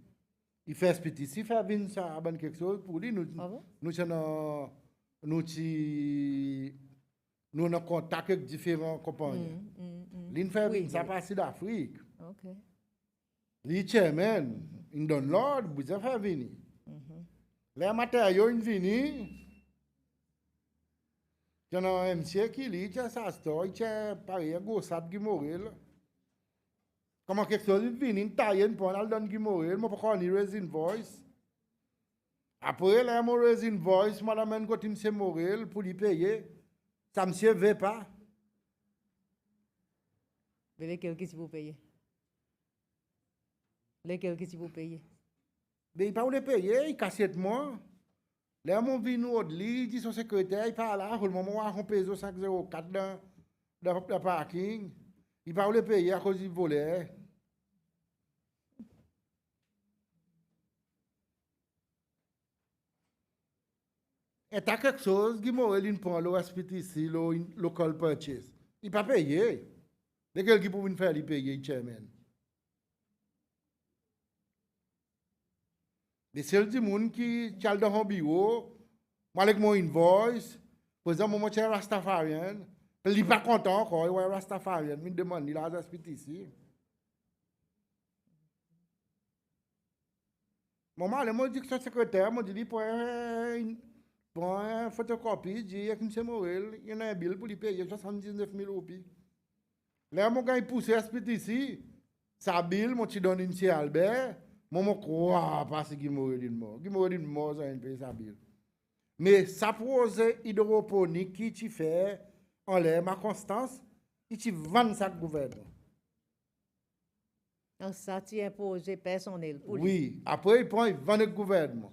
[SPEAKER 3] Il fait SPTC, il fait venir ça, bon quelque chose pour lui. Nous avons contact avec différentes compagnies. Il fait venir ça passer d'Afrique.
[SPEAKER 5] OK.
[SPEAKER 3] Le chairman, il donne l'ordre, vous avez fait venir. Les matériaux venus. Il y a un MC qui lit, il y a sa store, il y a pareil, un gros sac qui mourit. Comment quelque chose vient, il taille pour aller dans Guy Morel, je ne peux pas resin voice. Après, là, mon resin voice, madame, quand il s'est Morel pour lui payer, ça ne me veut pas.
[SPEAKER 5] Mais lesquels qui vous payer? Lesquels qui vous payer?
[SPEAKER 3] Mais il ne peut pas payer, il casse moi. Là, mon vino de lit, il dit son secrétaire, il parle là, au moment où on paye 504 dans le parking, il ne peut pas payer à cause du volet. Et t'as quelque chose, Guy Morel, il prend le SPTC, le local purchase. Il ne peut pas payer. Lesquels qui peuvent faire, il payer, le chairman. Les seuls du monde qui sont dans un bureau, moi avec mon invoice, par exemple, moi je suis Rastafarian, il n'est pas content encore, il est Rastafarian, il me demande, il a un SPTC. Moi, je dis que son secrétaire, moi je dis pour une photocopie, je dis que M. Morel, il y a un bill pour lui payer 79 000 roupies. Là, moi, quand il pousse SPTC, sa bill, moi je donne une chez Albert, Moi, je crois pas que Guimaury est mort. Guimaury est mort, c'est un pays stable. Mais ça pose hydroponique qui tu fait en l'air, ma constance, qui tu vends ça gouvernement.
[SPEAKER 5] Ça, tu imposé personnel pour lui.
[SPEAKER 3] Oui, après il prend, il vend le gouvernement.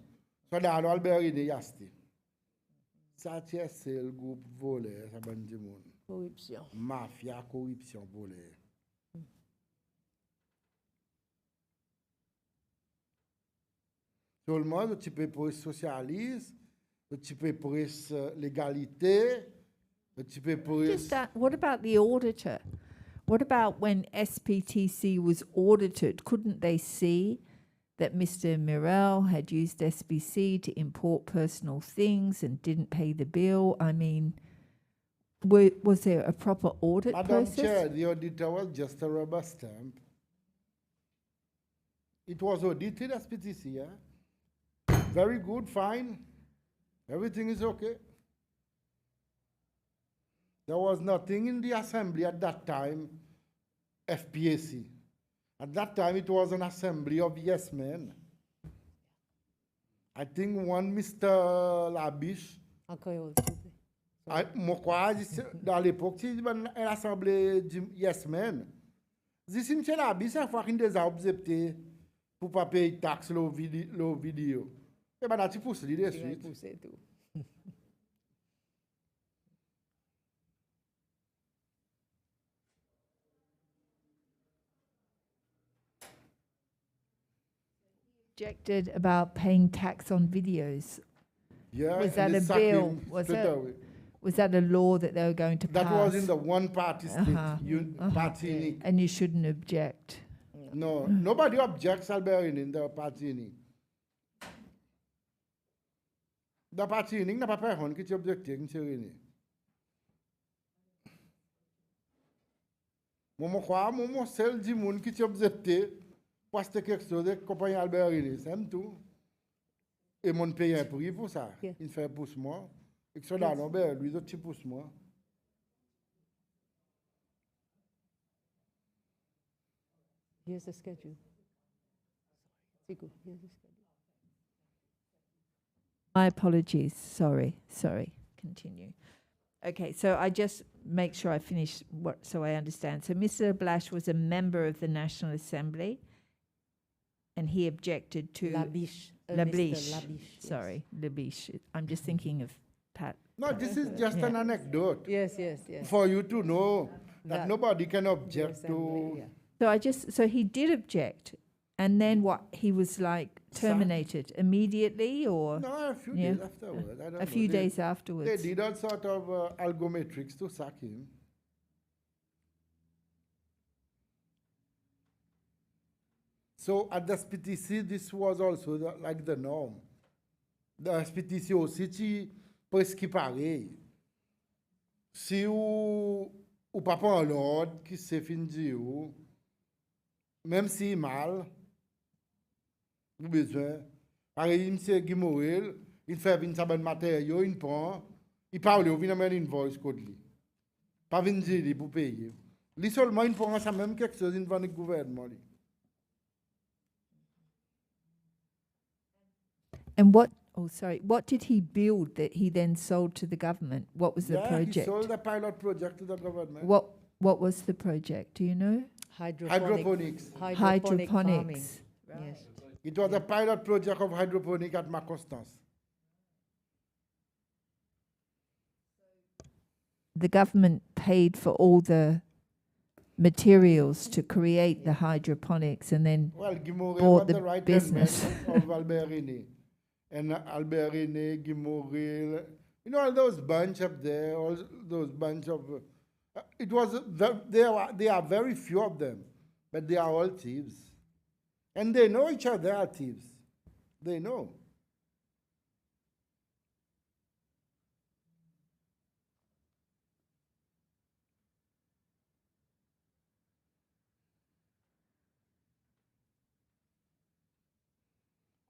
[SPEAKER 3] Ça, dans Albert René, il a acheté. Ça, c'est le groupe volé, ça va dire monde.
[SPEAKER 5] Corruption.
[SPEAKER 3] Mafia, corruption, volé. Tout le monde, tu peux pour socialisme, tu peux pour l'égalité, tu peux pour...
[SPEAKER 1] Just what about the auditor? What about when SPTC was audited? Couldn't they see that Mr. Mirel had used SBC to import personal things and didn't pay the bill? I mean, was there a proper audit
[SPEAKER 3] Madam
[SPEAKER 1] process?
[SPEAKER 3] Chair, the auditor was just a rubber stamp. It was audited as PTC, yeah? Very good, fine. Everything is okay. There was nothing in the assembly at that time, FPAC. At that time, it was an assembly of yes men. I think one Mr. Labiche,
[SPEAKER 5] Encore
[SPEAKER 3] moi, dans l'époque, c'est une assemblée de yes men. Si M. Labiche, ça fait qu'il déjà accepté pour ne pas payer de taxes sur le vidéo. Et bien, tu pousses de suite.
[SPEAKER 1] Objected about paying tax on videos.
[SPEAKER 3] Yeah,
[SPEAKER 1] Was that
[SPEAKER 3] and they
[SPEAKER 1] a
[SPEAKER 3] sack
[SPEAKER 1] bill?
[SPEAKER 3] him
[SPEAKER 1] Was
[SPEAKER 3] straight
[SPEAKER 1] that-
[SPEAKER 3] away.
[SPEAKER 1] Was that a law that they were going to
[SPEAKER 3] That
[SPEAKER 1] pass?
[SPEAKER 3] was in the one party state, party unique.
[SPEAKER 1] And you shouldn't object.
[SPEAKER 3] No, nobody objects Albert in the party unique. The party unique n'a pas personne qui t'objecte, qui t'est moi, je crois, moi, seul du monde qui t'objecte, parce que quelque chose de compagnie Albert René, c'est tout. Et mon paye un prix pour ça.
[SPEAKER 5] Yeah.
[SPEAKER 3] Il fait pousse moi. Et que ça là, non, ben, lui, tu pousse moi.
[SPEAKER 5] Here's the schedule. Here's the schedule.
[SPEAKER 1] My apologies. Sorry. Continue. Okay, so I just make sure I finish what so I understand. So Mr. Blash was a member of the National Assembly, and he objected to
[SPEAKER 5] Labiche.
[SPEAKER 1] Labiche.
[SPEAKER 5] Mr. Labiche. Yes.
[SPEAKER 1] Sorry, Labiche. I'm just thinking of Pat.
[SPEAKER 3] No, this is just an anecdote
[SPEAKER 5] Yes.
[SPEAKER 3] for you to know that
[SPEAKER 5] That-
[SPEAKER 3] nobody can object
[SPEAKER 5] Assembly,
[SPEAKER 3] to.
[SPEAKER 5] yeah.
[SPEAKER 1] So he did object, and then what? He was like terminated immediately, or
[SPEAKER 3] No, a few
[SPEAKER 1] Yeah.
[SPEAKER 3] days afterwards. I don't
[SPEAKER 1] a
[SPEAKER 3] know.
[SPEAKER 1] few
[SPEAKER 3] They-
[SPEAKER 1] days
[SPEAKER 3] They
[SPEAKER 1] afterwards.
[SPEAKER 3] did all sort of algometrics to sack him. So at the SPTC, this was also like the norm. The SPTC aussi, tu presque pareil. Si ou pas prend l'ordre qui se fin di ou, même si mal, ou besoin, pareil, M. Guimaury, il fait venir sa bonne matériaux, il prend, il parle, il vient amener une voice code li. Pas venir dire pour payer. Lui seulement, il prend ça même quelque chose, il vend le gouvernement. Li.
[SPEAKER 1] And what? Oh, sorry. What did he build that he then sold to the government? What was the
[SPEAKER 3] Yeah, he
[SPEAKER 1] project?
[SPEAKER 3] sold the pilot project to the government.
[SPEAKER 1] What was the project? Do you know?
[SPEAKER 3] Hydroponics.
[SPEAKER 5] Hydroponic farming.
[SPEAKER 1] Hydroponics.
[SPEAKER 5] Yes.
[SPEAKER 3] It was a pilot project of hydroponic at Constance.
[SPEAKER 1] The government paid for all the materials to create the hydroponics, and then
[SPEAKER 3] Well, Guimaury
[SPEAKER 1] bought
[SPEAKER 3] was
[SPEAKER 1] the
[SPEAKER 3] the right
[SPEAKER 1] business.
[SPEAKER 3] of Albert René. And Albert René, Guimaury, you know, all those bunch up there, all those bunch of, it was, there are very few of them, but they are all thieves. And they know each other are thieves. They know.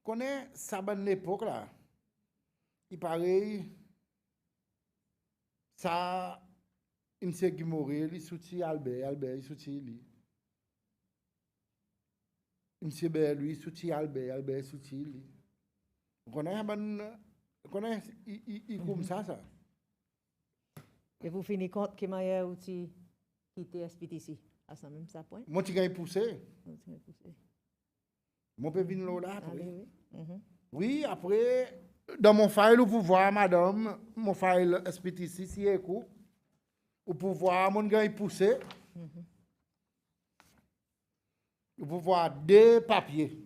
[SPEAKER 3] Connaît ça bonne l'époque là. Il paraît ça M. Guimaury, il soutient Albert, il soutient lui. monsieur ben lui souti Albert souti lui. Connaît il comme ça.
[SPEAKER 5] Et vous finissez compte que Maya outil quitter SPTC à ce même ça point.
[SPEAKER 3] Mon petit gars poussé. Mon peut venir là après.
[SPEAKER 5] Allez, oui.
[SPEAKER 3] Oui, après, dans mon file, vous pouvez voir, madame, mon file SPTC, si est coup, vous pouvez voir mon gars poussé. Vous pouvez voir deux papiers.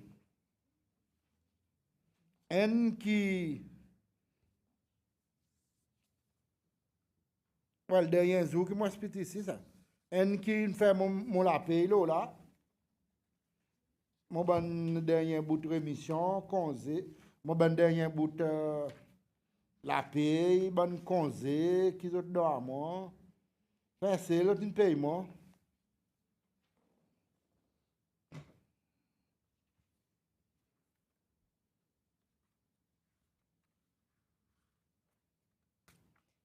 [SPEAKER 3] Un qui. Well, derrière jour que moi SPTC, ça. Un qui fait mon lapé, là. Mon bon dernier bout de rémission, congé. Mon bon dernier bout de la paye, bon congé, qui autres dorment. Enfin, c'est l'autre paiement.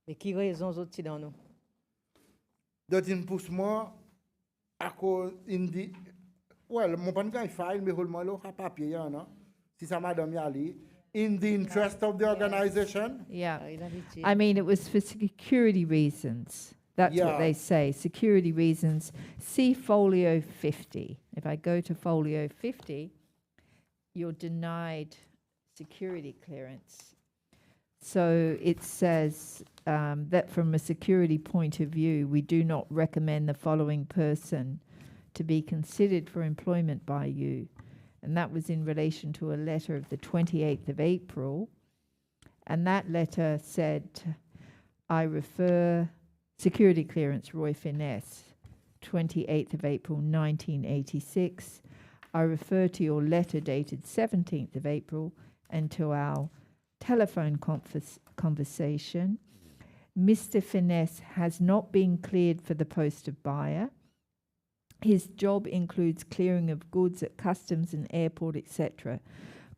[SPEAKER 5] Mais qui raison autres dans nous?
[SPEAKER 3] D'autres pousse moi à cause indi. Well, mon pan quand il file, mais roulement là, à papier, non? Si ça madame y allait. In the interest of the organization.
[SPEAKER 1] Yeah.
[SPEAKER 5] Il avait dit.
[SPEAKER 1] I mean, it was for security reasons. That's
[SPEAKER 3] Yeah.
[SPEAKER 1] what they say, security reasons. See folio 50. If I go to folio 50, you're denied security clearance. So it says that from a security point of view, we do not recommend the following person to be considered for employment by you. And that was in relation to a letter of the 28th of April. And that letter said, I refer security clearance Roy Finesse, 28th of April 1986. I refer to your letter dated 17th of April and to our telephone conversation. Mr. Finesse has not been cleared for the post of buyer. His job includes clearing of goods at customs and airport, etc.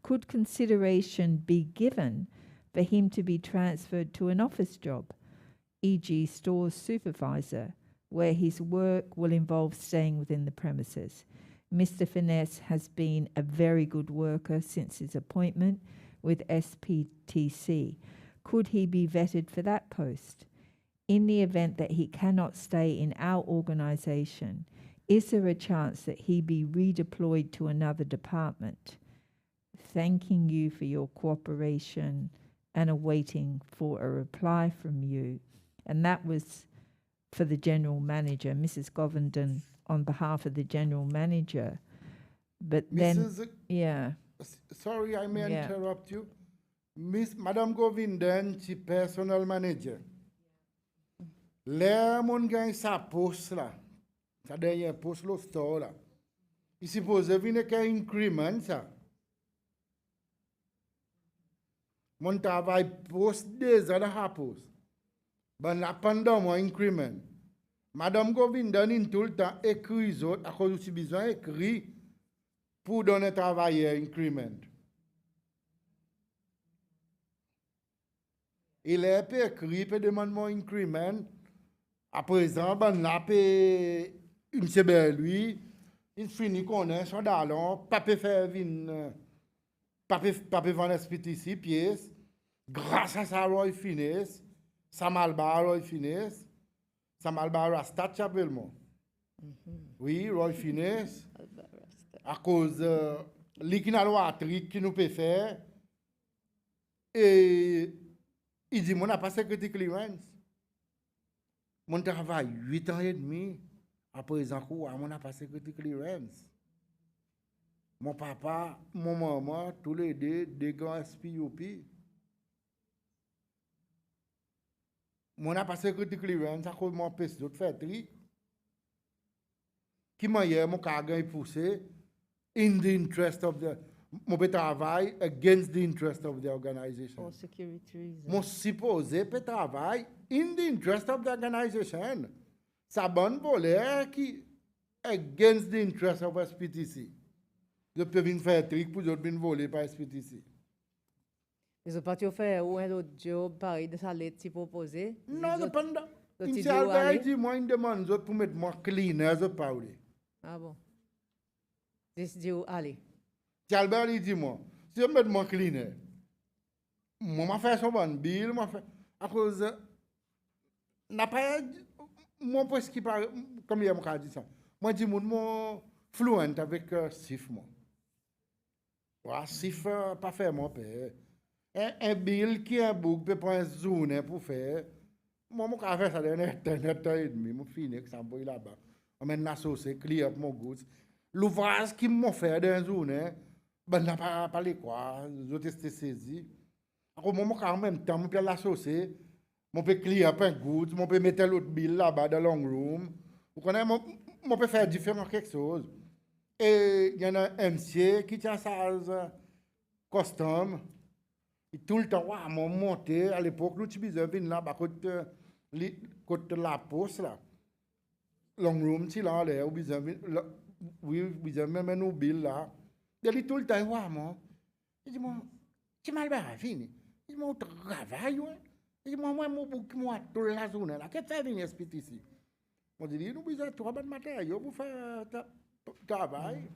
[SPEAKER 1] Could consideration be given for him to be transferred to an office job, e.g. stores supervisor, where his work will involve staying within the premises? Mr. Finesse has been a very good worker since his appointment with SPTC. Could he be vetted for that post? In the event that he cannot stay in our organisation, is there a chance that he be redeployed to another department? Thanking you for your cooperation and awaiting for a reply from you. And that was for the general manager, Mrs. Govenden, on behalf of the general manager. But then,
[SPEAKER 3] Mrs.
[SPEAKER 1] yeah,
[SPEAKER 3] Sorry, I may
[SPEAKER 1] Yeah.
[SPEAKER 3] interrupt you. Madame Govindan, she personal manager. Là, mon gars, sa poste là. Sa dernière poste, le store là. Il suppose venir qu'un increment ça. Mon travail poste 2 ans à poste. Ben là, pendant mon increment. Madame Govindan, in tout le temps, écrit autres, à cause du besoin écrit pour donner travailleur increment. Il est peu écrit, peut demander mon increment. À présent, ben là, peut, monsieur lui, il finit qu'on est son d'allon, pas peut faire vin, pas peut vendre SPTC pièces. Grâce à ça, Roy Finesse, ça malbar Roy Finesse, ça malbar Rastat Chapelmo. Oui, Roy Finesse, à cause l'ignaloirie qui nous peut faire, et il dit, mon n'a pas security clearance. Mon travail 8 ans et demi, à présent, mon n'a pas security clearance. Mon papa, mon maman, tous les deux, des grands SPUP. Mon n'a pas security clearance, à cause de mon pèse d'autres faire tri. Qui m'a hier, mon cargan est poussé, in the interest of the, mon travail against the interest of the organization.
[SPEAKER 5] For security reasons.
[SPEAKER 3] Mon supposé peut travailler in the interest of the organization. Ça bonne volée qui against the interest of SPTC. Je peux venir faire trick pour d'autres venir voler par SPTC.
[SPEAKER 5] Ils ont pas fait ou un autre job pareil de ça lettre proposé.
[SPEAKER 3] Non, je pense pas.
[SPEAKER 5] D'autres
[SPEAKER 3] Si
[SPEAKER 5] idiots
[SPEAKER 3] Albert
[SPEAKER 5] aller.
[SPEAKER 3] dit, moi, il demande d'autres pour mettre moi cleaner, je parle.
[SPEAKER 5] Ah bon. This due Ali.
[SPEAKER 3] Si Albert il dit moi, si je mets mon cleaner, moi m'a fait son bon bill, m'a fait à cause n'a pas mon poste qui parle comme il m'a dit ça. Moi dis mon fluent avec SIF moi. Ouais, SIF pas faire mon père. Un bill qui est un book peut prendre une journée pour faire. Moi mon café ça donne internet et demi, mon fini que ça boy là-bas. On mène associé clear up mon goods. L'ouvrage qui m'a fait dans une journée, ben n'a pas parlé quoi, je testé saisi. Alors moi en même temps, je peux l'associer, je peux clear up un goods, je peux mettre l'autre bill là-bas dans le long room. Vous connaissez, je peux faire différent quelque chose. Et il y en a un monsieur qui tient ça custom. Et tout le temps, ouais, mon monté à l'époque, nous utilisions venir là-bas côté la poste là. Long room, si là, là, oui, besoin même nos billes là. Il dit tout le temps, ouais, moi. Il dit, moi, tu m'as bien fini. Il dit, moi, travail, ouais. Il dit, moi, moi, toute la journée là. Qu'est-ce que tu fais venir SPTC? Moi, je dis, nous besoin de trois bonnes matériaux pour faire travail.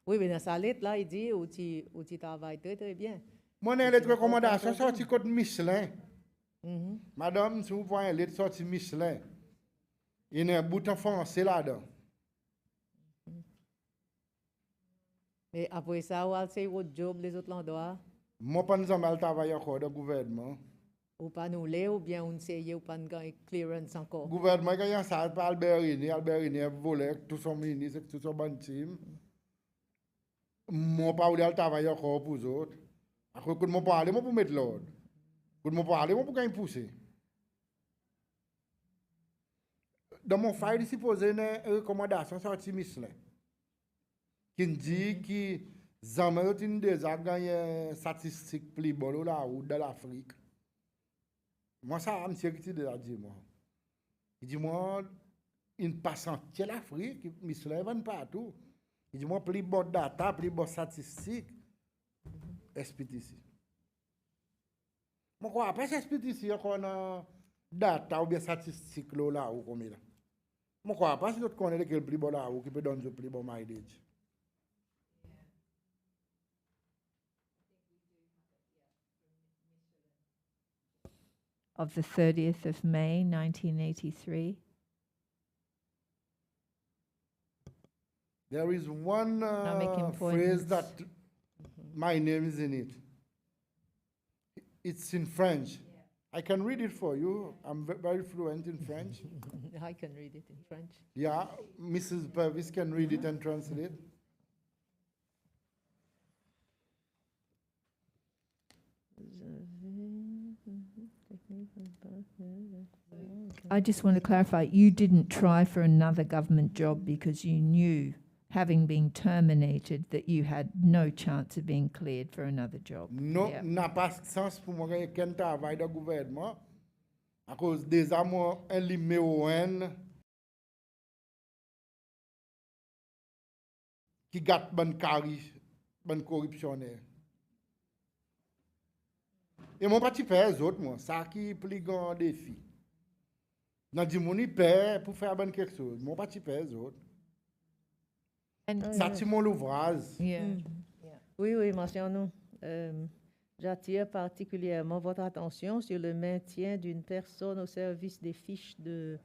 [SPEAKER 5] Oui, mais dans sa lettre, là, il dit où tu travailles très, très bien.
[SPEAKER 3] Moi, j'ai les recommandations sorties contre Michelin. Madame, si vous voyez les sorties Michelin, il y a un bouton français là-dedans.
[SPEAKER 5] Et après ça, où c'est votre job, les autres l'endroits?
[SPEAKER 3] Moi, pas nous avons travaillé encore dans le gouvernement.
[SPEAKER 5] Ou pas nous les, ou bien on sait, ou pas nous clearance encore?
[SPEAKER 3] Le gouvernement, il y a un salle par Albert René a volé tout son ministre, tout son bon team. Moi, pas voulu travailler encore pour les autres. Après, quand je parle, moi pour mettre l'ordre. Quand je parle, moi pour gagner pousser. Dans mon file, il s'est posé une recommandation sortie Michelin. Qui dit que jamais ont déjà gagné statistique plus bonne là ou dans l'Afrique. Moi, ça, monsieur qui déjà dit moi. Il dit moi, une passante de l'Afrique, Michelin vend partout. Il dit moi, plus bonne data, plus bonne statistique, SPTC. Moi, quoi, après SPTC, on a data ou bien statistique là ou comme ça. Moi, quoi, pas si tu connais le plus bon là ou qui peut donner le plus bon mileage.
[SPEAKER 1] Of the 30th of May, 1983.
[SPEAKER 3] There is one
[SPEAKER 1] Economic
[SPEAKER 3] phrase
[SPEAKER 1] importance.
[SPEAKER 3] that my name is in it. It's in French. I can read it for you. I'm very fluent in French.
[SPEAKER 5] I can read it in French.
[SPEAKER 3] Yeah, Mrs. Purvis can read it and translate.
[SPEAKER 1] I just want to clarify, you didn't try for another government job because you knew, having been terminated, that you had no chance of being cleared for another job.
[SPEAKER 3] Non,
[SPEAKER 1] Yeah.
[SPEAKER 3] n'a pas de sens pour moi gagner qu'un travail dans le gouvernement. À cause des amours, un numéro un qui gâte bonne carie, bonne corruptionnaire. Et mon parti père les autres, moi, ça qui est le plus grand défi. N'a dit mon père pour faire bonne quelque chose. Mon parti père les autres.
[SPEAKER 1] And
[SPEAKER 3] Ça c'est mon ouvrage.
[SPEAKER 1] yeah.
[SPEAKER 5] Oui, oui, mentionne-nous. J'attire particulièrement votre attention sur le maintien d'une personne au service des fiches de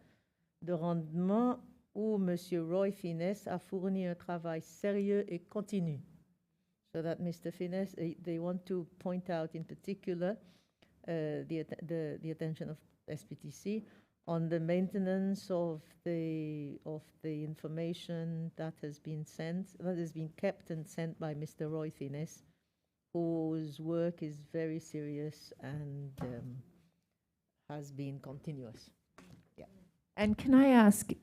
[SPEAKER 5] rendement où M. Roy Finesse a fourni un travail sérieux et continu. So that Mr. Finesse, they want to point out in particular the attention of SPTC on the maintenance of the information that has been kept and sent by Mr. Roy Finesse, whose work is very serious and has been continuous.
[SPEAKER 1] And can I ask,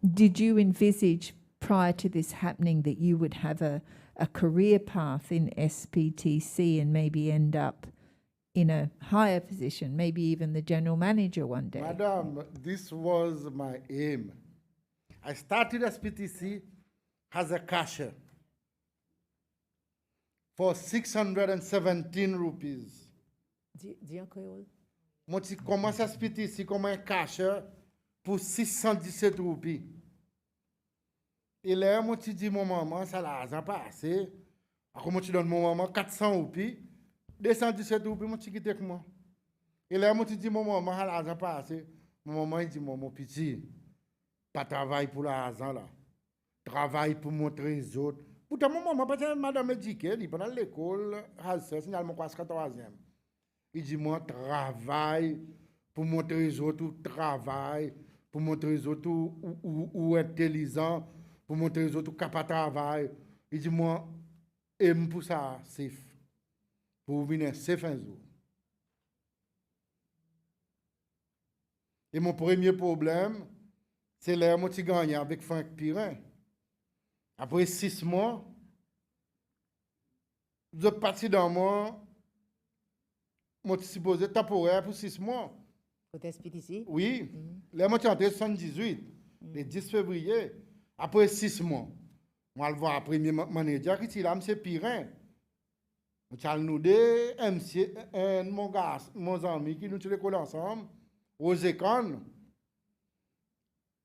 [SPEAKER 1] did you envisage prior to this happening that you would have a career path in SPTC and maybe end up in a higher position, maybe even the general manager one day?
[SPEAKER 3] Madam, this was my aim. I started SPTC as a cashier for 617 rupees.
[SPEAKER 5] Dis en créole.
[SPEAKER 3] Moi, j'ai commencé SPTC comme un cashier pour 617 roupies. Et là, moi, tu dis, mon maman, ça l'argent passé. Après, moi, tu donnes mon maman 400 roupies. 217 roupies, moi, tu quittes avec moi. Et là, moi, tu dis, mon maman, ça l'argent passé. Mon maman, il dit, mon petit, pas travail pour l'argent, là. Travail pour montrer les autres. Pourtant, mon maman, parce que madame éduquée, il pendant l'école, c'est signalement classe 14e. Il dit, moi, travail pour montrer les autres, ou travail, pour montrer les autres, ou intelligent, pour montrer les autres, ou capable de travail. Il dit, moi, aime pour ça, safe. Pour venir safe un jour. Et mon premier problème, c'est là où je gagne avec Franck Pirin. Après 6 mois, je suis parti dans moi, je suis supposé temporaire pour 6 mois.
[SPEAKER 5] Vous t'expliquez ici?
[SPEAKER 3] Oui, là, je suis entré en 78, le 10 février. Après 6 mois, je vais voir le premier manager qui est là, M. Pirin. Je vais nous dire, mon gars, mon ami qui nous l'école ensemble, aux écoles.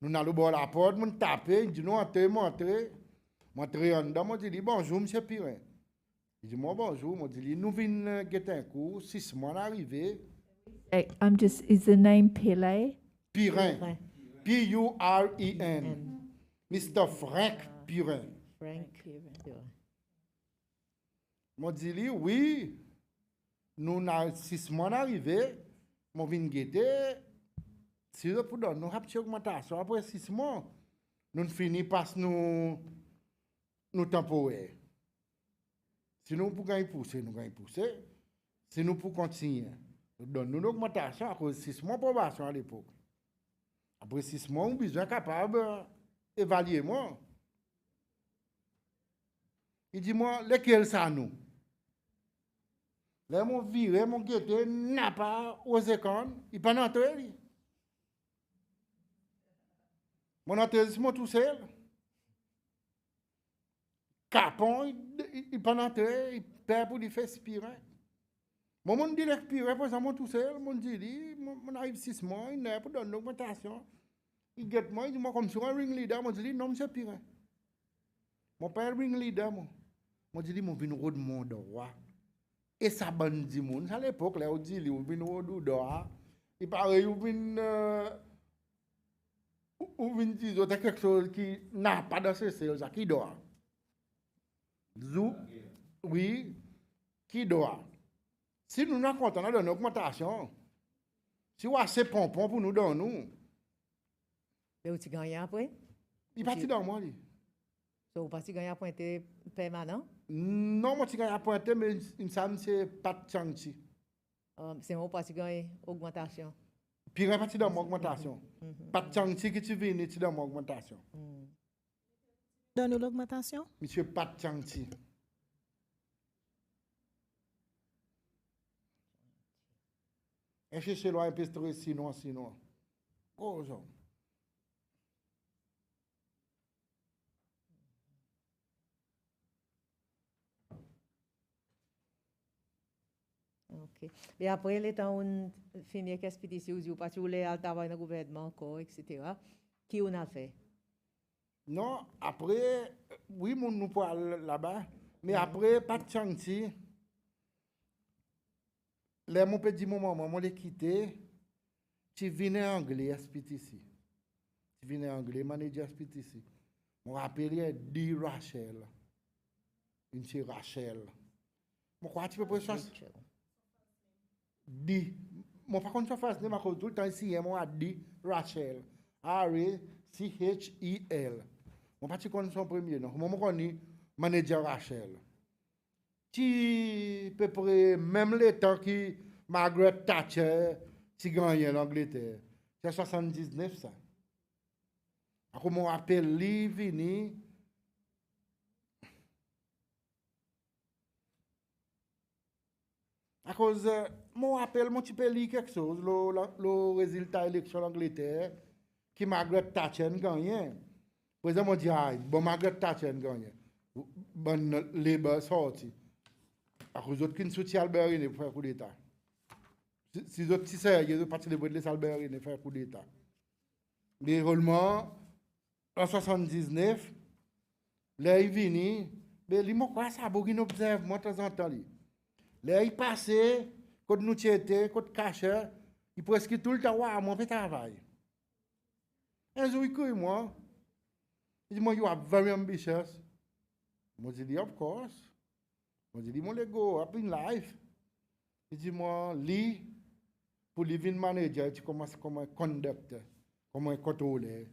[SPEAKER 3] Nous allons voir la porte, nous tapons, il dit, nous entrez. Montré en dedans, moi, je dis bonjour, M. Pirin. Il dit, moi, bonjour. Moi, je dis, nous venons guetter un coup, 6 mois arrivé.
[SPEAKER 1] Hey, is the name Pele?
[SPEAKER 3] Pirin.
[SPEAKER 5] Pirin.
[SPEAKER 3] P-U-R-I-N. Mr. Frank Pirin.
[SPEAKER 5] Frank Pirin.
[SPEAKER 3] Moi, je dis, oui, nous avons 6 mois arrivé. Moi, je viens guetter. Si nous avons une augmentation après 6 mois, nous finissons par nous temporaires. Si nous pouvons pousser, nous pouvons pousser. Si nous pouvons continuer, nous donnons une augmentation à cause de 6 mois de probation à l'époque. Après 6 mois, nous avons besoin capable d'évaluer moi. Il dit, moi, lesquels ça nous? Là, mon viré, mon guetté, n'a pas aux écoles, il pas d'entrée. Mon entrée, c'est moi tout seul. Capon, il pas d'entrée, il perd pour lui faire spirer. Moi, je dis l'expirer, pour exemple, tout seul, je dis, on arrive 6 mois, il n'est pas donner l'augmentation. Il guette moi, il dit, moi, comme sur un ring leader, je dis, non, monsieur Pirin. Mon père ring leader, moi, je dis, je viens de mon droit. Et ça, bandit, à l'époque, là, on dit, je viens de droit. Il paraît, je viens dire, c'est quelque chose qui n'a pas de cesse, ça qui doit. Oui, qui doit. Si nous n'avons pas content d'une augmentation, si vous avez assez pompons pour nous donner,
[SPEAKER 5] Et vous gagnez après?
[SPEAKER 3] il est parti dans moi.
[SPEAKER 5] So, vous parti gagner après permanent?
[SPEAKER 3] Non, moi, je gagne à pointer, mais il me semble que c'est pas de chantier.
[SPEAKER 5] C'est moi parti gagner augmentation.
[SPEAKER 3] Puis il est parti dans mon augmentation. Pas de chantier qui tu viens, tu dans mon augmentation.
[SPEAKER 4] Donne-nous l'augmentation.
[SPEAKER 3] Monsieur, pas de chantier. Et chercher loin un peu sinon. Oh, genre.
[SPEAKER 5] Ok. Et après, les temps où on finit avec l'expédition, vous pas voulu aller travailler dans le gouvernement encore, etc. Qui on a fait?
[SPEAKER 3] Non, après, oui, nous pouvons aller là-bas, mais après, pas de chantier. Là, mon petit maman, je l'ai quitté. Tu venais anglais à SBC. Tu venais anglais, manager à SBC. Je me rappelle, dit Rachel. Une chez Rachel. Je crois que tu peux pas ça. Dit. Je ne sais pas comment ça fait, mais tout le temps ici, je dis Rachel. R-A-C-H-E-L. Je ne sais pas si tu son premier nom. Je connais manager Rachel. Qui peut près même le temps que Margaret Thatcher qui gagne l'Angleterre. C'est 79 ça. Après mon appel lui vini. À cause mon appel mon petit peu lire quelque chose le résultat de l'élection d'Angleterre qui Margaret Thatcher gagne. Par exemple on dit bon Margaret Thatcher gagne. Bon Labour sorti. À cause d'autres qui ne soutiennent Albert René pour faire coup d'État. Si les autres sérieux, ils partent de laisser Albert René faire coup d'État. Mais réellement, en 79, Là, il vient, mais il m'a quoi ça, pour qu'il observe, moi, de temps en temps. Là, il passait, quand nous étions, quand cachait, il presque tout le temps, ouais, moi, fait travail. Un jour, il dit, moi, il dit, moi, you are very ambitious. Moi, je dis, of course. Moi, je dis, moi, let's go up in life. Il dit, moi, lis, pour living manager, tu commences comme un conducteur, comme un contrôleur.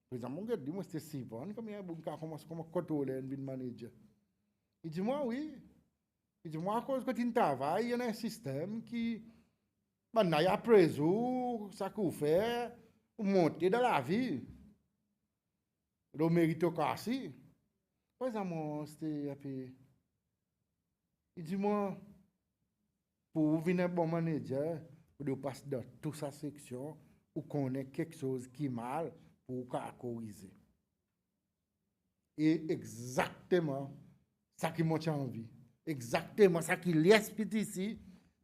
[SPEAKER 3] Par exemple, je dis, moi, c'était 6 ans, comme il y a un bon cas, commence comme un contrôleur, living manager. Il dit, moi, oui. Il dit, moi, à cause que tu travailles, il y a un système qui, ben, il y a préso, ça qu'on fait, monter dans la vie. Le méritocratie. Par exemple, c'était un peu. Il dit, moi, pour venir un bon manager, vous passer dans toute sa section, ou connaître quelque chose qui est mal pour corriger. Et exactement ça qui m'a envie. Exactement ça qui l'esprit ici,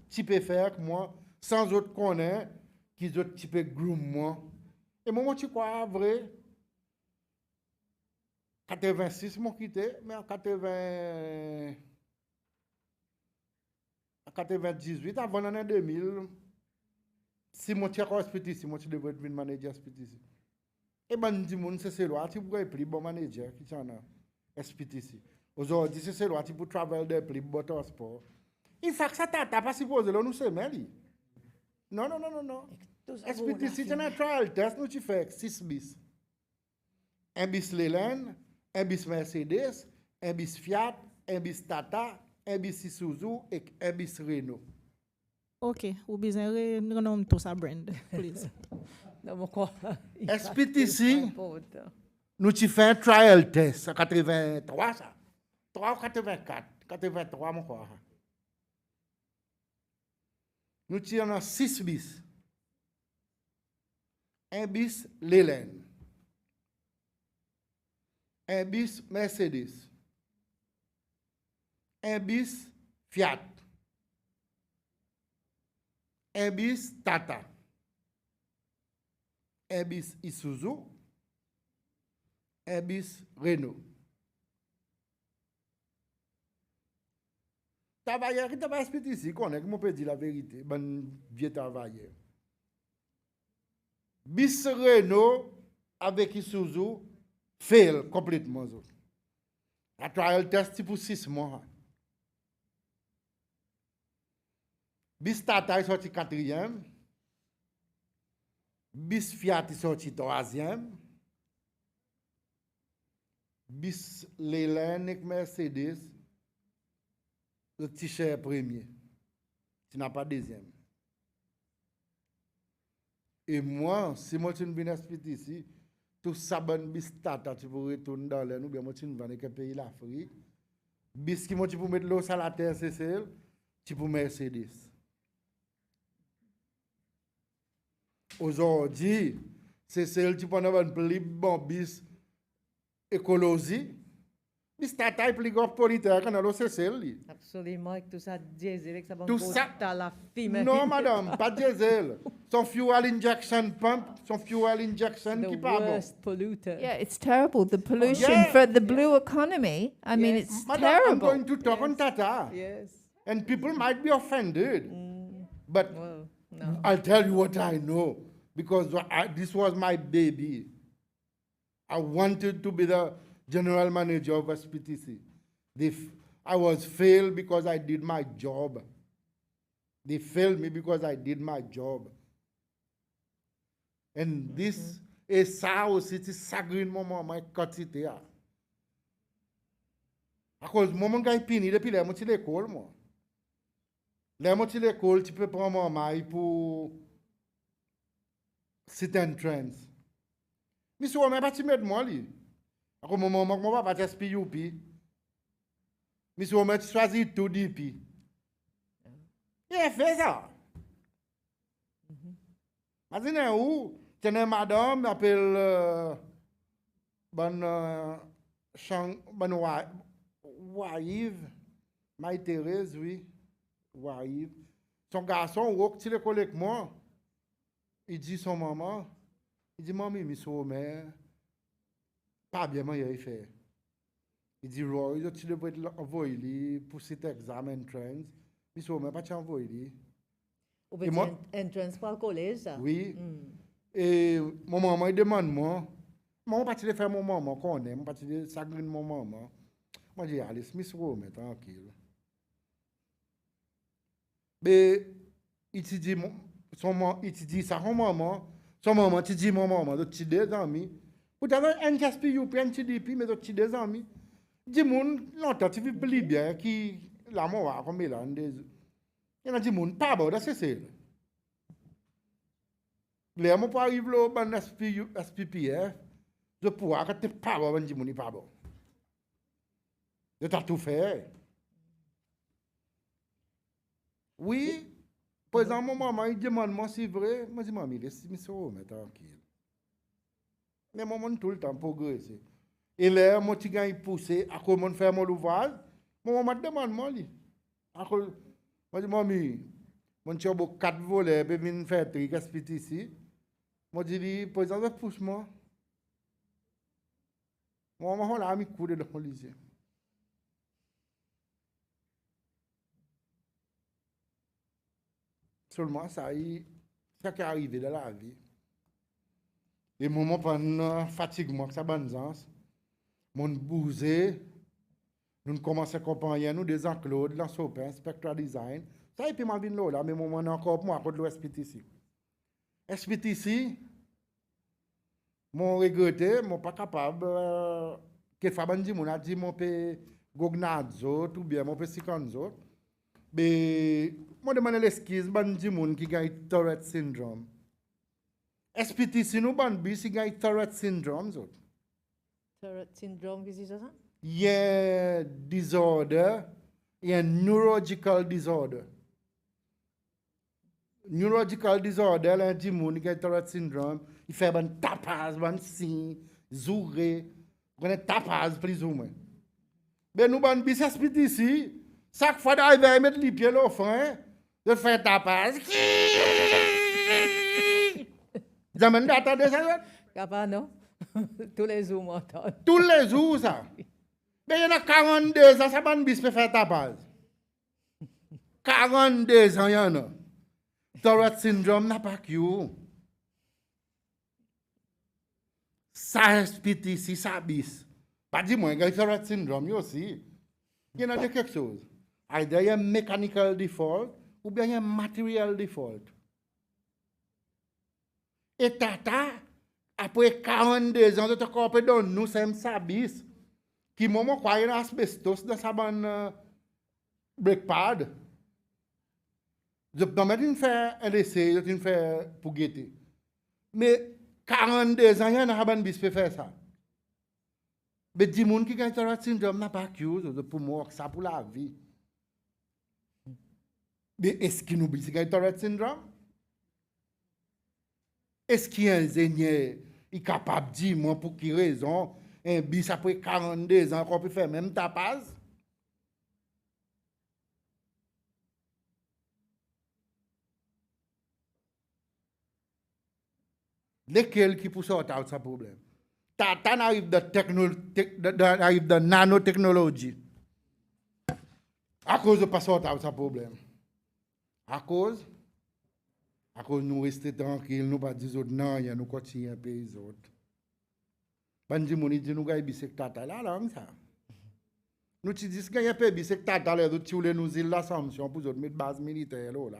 [SPEAKER 3] tu peux faire que moi, sans autre connaître, qui autres tu peux groom moi. Et moi, tu crois vrai? 86, moi quitté, mais en 98, avant l'année 2000, si moi, tu as hospitalisé, moi, tu devrais être manager hospitalisé. Et ben, dis moi, c'est là, tu pourrais plus bon manager qui t'en a hospitalisé. Aujourd'hui, c'est là, tu peux travailler de plus bon transport. Il faut que ça t'a pas supposé, là, nous sommes mêlés. Non. Hospitalisé, c'est un trial test, nous, tu fais 6 bis. Un bis Leyland, un bis Mercedes, un bis Fiat, un bis Tata, un bis Isuzu et un bis Renault.
[SPEAKER 4] Ok, ou besoin renommer tout ça brand, please.
[SPEAKER 5] Non, mais quoi?
[SPEAKER 3] SPTC, nous tu fais un trial test en 83, ça. 3 ou 84, 83, mon quoi. Nous tu en 6 bis. Un bis Leyland. Un bis Mercedes. Un bis Fiat. Un bis Tata. Un bis Isuzu. Un bis Renault. Travailleur qui travaille ici, qu'on est, comment on peut dire la vérité, ben vieux travailleur. Bis Renault avec Isuzu fail complètement. La trial test pour 6 mois. Bis Tata est sorti 4e. Bis Fiat est sorti 3e. Bis Leyland et Mercedes, le t-shirt premier. Tu n'as pas deuxième. Et moi, si moi tu viens ici, tout ça bon bis Tata, tu peux retourner dans l'air, ou bien moi tu viens dans pays l'Afrique. Bis qui moi tu peux mettre l'eau sur la terre, c'est celle, tu peux Mercedes. Aujourd'hui, c'est celle qui peut avoir un plus bon bis écologie. Bis Tata est plus grand politique que l'eau, c'est celle.
[SPEAKER 5] Absolument, tout ça diesel, ça va
[SPEAKER 3] Tout ça.
[SPEAKER 5] à la fumée.
[SPEAKER 3] Non, madame, pas diesel. Son fuel injection pump, son fuel injection
[SPEAKER 5] The
[SPEAKER 3] qui pas bon.
[SPEAKER 5] worst polluter.
[SPEAKER 1] Yeah, it's terrible. The pollution
[SPEAKER 3] Yeah.
[SPEAKER 1] for the blue economy. I mean,
[SPEAKER 5] Yes.
[SPEAKER 1] it's
[SPEAKER 3] Madam, I'm
[SPEAKER 1] terrible.
[SPEAKER 3] going to talk on Tata.
[SPEAKER 5] Yes.
[SPEAKER 3] And people might be offended. But
[SPEAKER 5] Well, no.
[SPEAKER 3] I'll tell you what I know. Because this was my baby. I wanted to be the general manager of SPTC. I was failed because I did my job. They failed me because I did my job. And this is ça aussi, c'est sacré moment, ma quantité. À cause du moment que j'ai fini, depuis là, je suis à l'école, moi. Là, je suis à l'école, tu peux prendre mon maille pour sit and trends. Mais si on m'a pas tu mettre moi, li. À cause moment, moi, va pas t'esprit youpi. Mais si on m'a choisi tout DP. Il a fait ça. Imagine où, tu as une madame, appelle Waïve, Marie-Thérèse, oui, Waïve. Son garçon, tu le collègue avec moi. Il dit son maman, il dit, maman, mais son mère, pas bien, moi, il fait. Il dit, Roy, tu devrais envoyer pour cet examen entrance. Il dit, mais pas envoyer.
[SPEAKER 5] Ou
[SPEAKER 3] Et
[SPEAKER 5] bien
[SPEAKER 3] moi-
[SPEAKER 5] entrance pour le collège, ça?
[SPEAKER 3] Oui.
[SPEAKER 5] Mm.
[SPEAKER 3] Et mon maman, il demande moi, pas de faire mon maman qu'on aime, pas de sagrin mon maman. Moi, j'ai dit, allez, Smith Rowe, mais tranquille. Mais, il te dit, il te dit ça, son maman, tu dis mon maman, tu dis des amis. Vous avez un gaspille, ou un TDP, mais tu dis des amis. Dis-moi, longtemps, tu vis plus bien, qui, la mort, comme il a, il y a des gens, pas bon, c'est ça. Les gens pour arriver là, dans SPPF, je pourrais que tu pas bon, dis mon pas bon. Je t'ai tout fait. Oui, par exemple, mon maman, il demande moi si vrai, moi je dis, maman, laisse-moi ça, mais tranquille. Mais maman, tout le temps progresser. Et là, moi, tu gagnes poussé, à comment faire mon ouvrage, mon maman demande moi, lui. Moi, je dis, maman, mon chien a 4 volets, puis venir faire tri, qu'est-ce ici. Moi, je dis, par exemple, pousse-moi. Moi, je vais aller courir dans le lycée. Seulement, ça qui est arrivé dans la vie. Et moment pendant fatigue, moi, que ça bonne sens. Mon bousé, nous commençons à accompagner nous des enclos, dans Sopin, Spectral Design. Ça, et puis, ma vie là, mais moment encore, moi, à cause de l'SPTC. SPTC, mon regretté, mon pas capable, que Fabandi, mon a dit, mon peut gognadzo, tout bien, mon peut sikanzo. Mais, moi, demande l'esquisse, bandi, mon qui gagne Tourette syndrome. SPTC, nous, bandi, qui gagne Tourette syndrome,
[SPEAKER 5] Tourette syndrome, qu'est-ce que c'est ça?
[SPEAKER 3] Il y a un disorder, il y a un neurological disorder. Neurological disorder, là, dit moun qui a Tourette syndrome, il fait un tapage, un signe, zouré, un tapage plus ou moins. Mais nous, ban bis ici, chaque fois d'arriver à mettre les pieds au frein, de faire tapage. Jamais d'entendre ça?
[SPEAKER 5] Capable, non? Tous les jours, m'entend.
[SPEAKER 3] Tous les jours, ça. Mais il y en a 42 ans, ça ban bis peut faire tapage. 42 ans, il y en a. Tourette syndrome n'a pas que ça SPTC, ça bis. Pas dis-moi, il y a Tourette syndrome aussi. Il y en a quelque chose. Either il y a mechanical default ou bien il y a material default. Et tata, après 42 ans de te couper dans nous, c'est un sabis. Qui moment quoi il y a asbestos dans sa bonne brake pad. Je peux faire un essai, je peux faire pour guetter. Mais 42 ans, il y a un bis peut faire ça. Mais des gens qui ont Tourette syndrome n'a pas de pour moi, ça pour la vie. Mais est-ce qu'il nous dit qu'il y a Tourette syndrome? Est-ce qu'il y a un ingénieur qui est capable de dire, moi, pour quelle raison, un bis après 42 ans, qu'on peut faire même tapage? Lesquels qui pour sortir de ce problème? Tata arrive de nanotechnologie. À cause de pas sortir de ce problème. À cause nous rester tranquille, nous pas dire non, il y a nous continuer un pays autres. Bandi mouni dit nous gagne bisek tata là ça. Nous ti dis gagne pays bisek tata là tu voulais nous îles l'Assomption pour autres mettre base militaire là.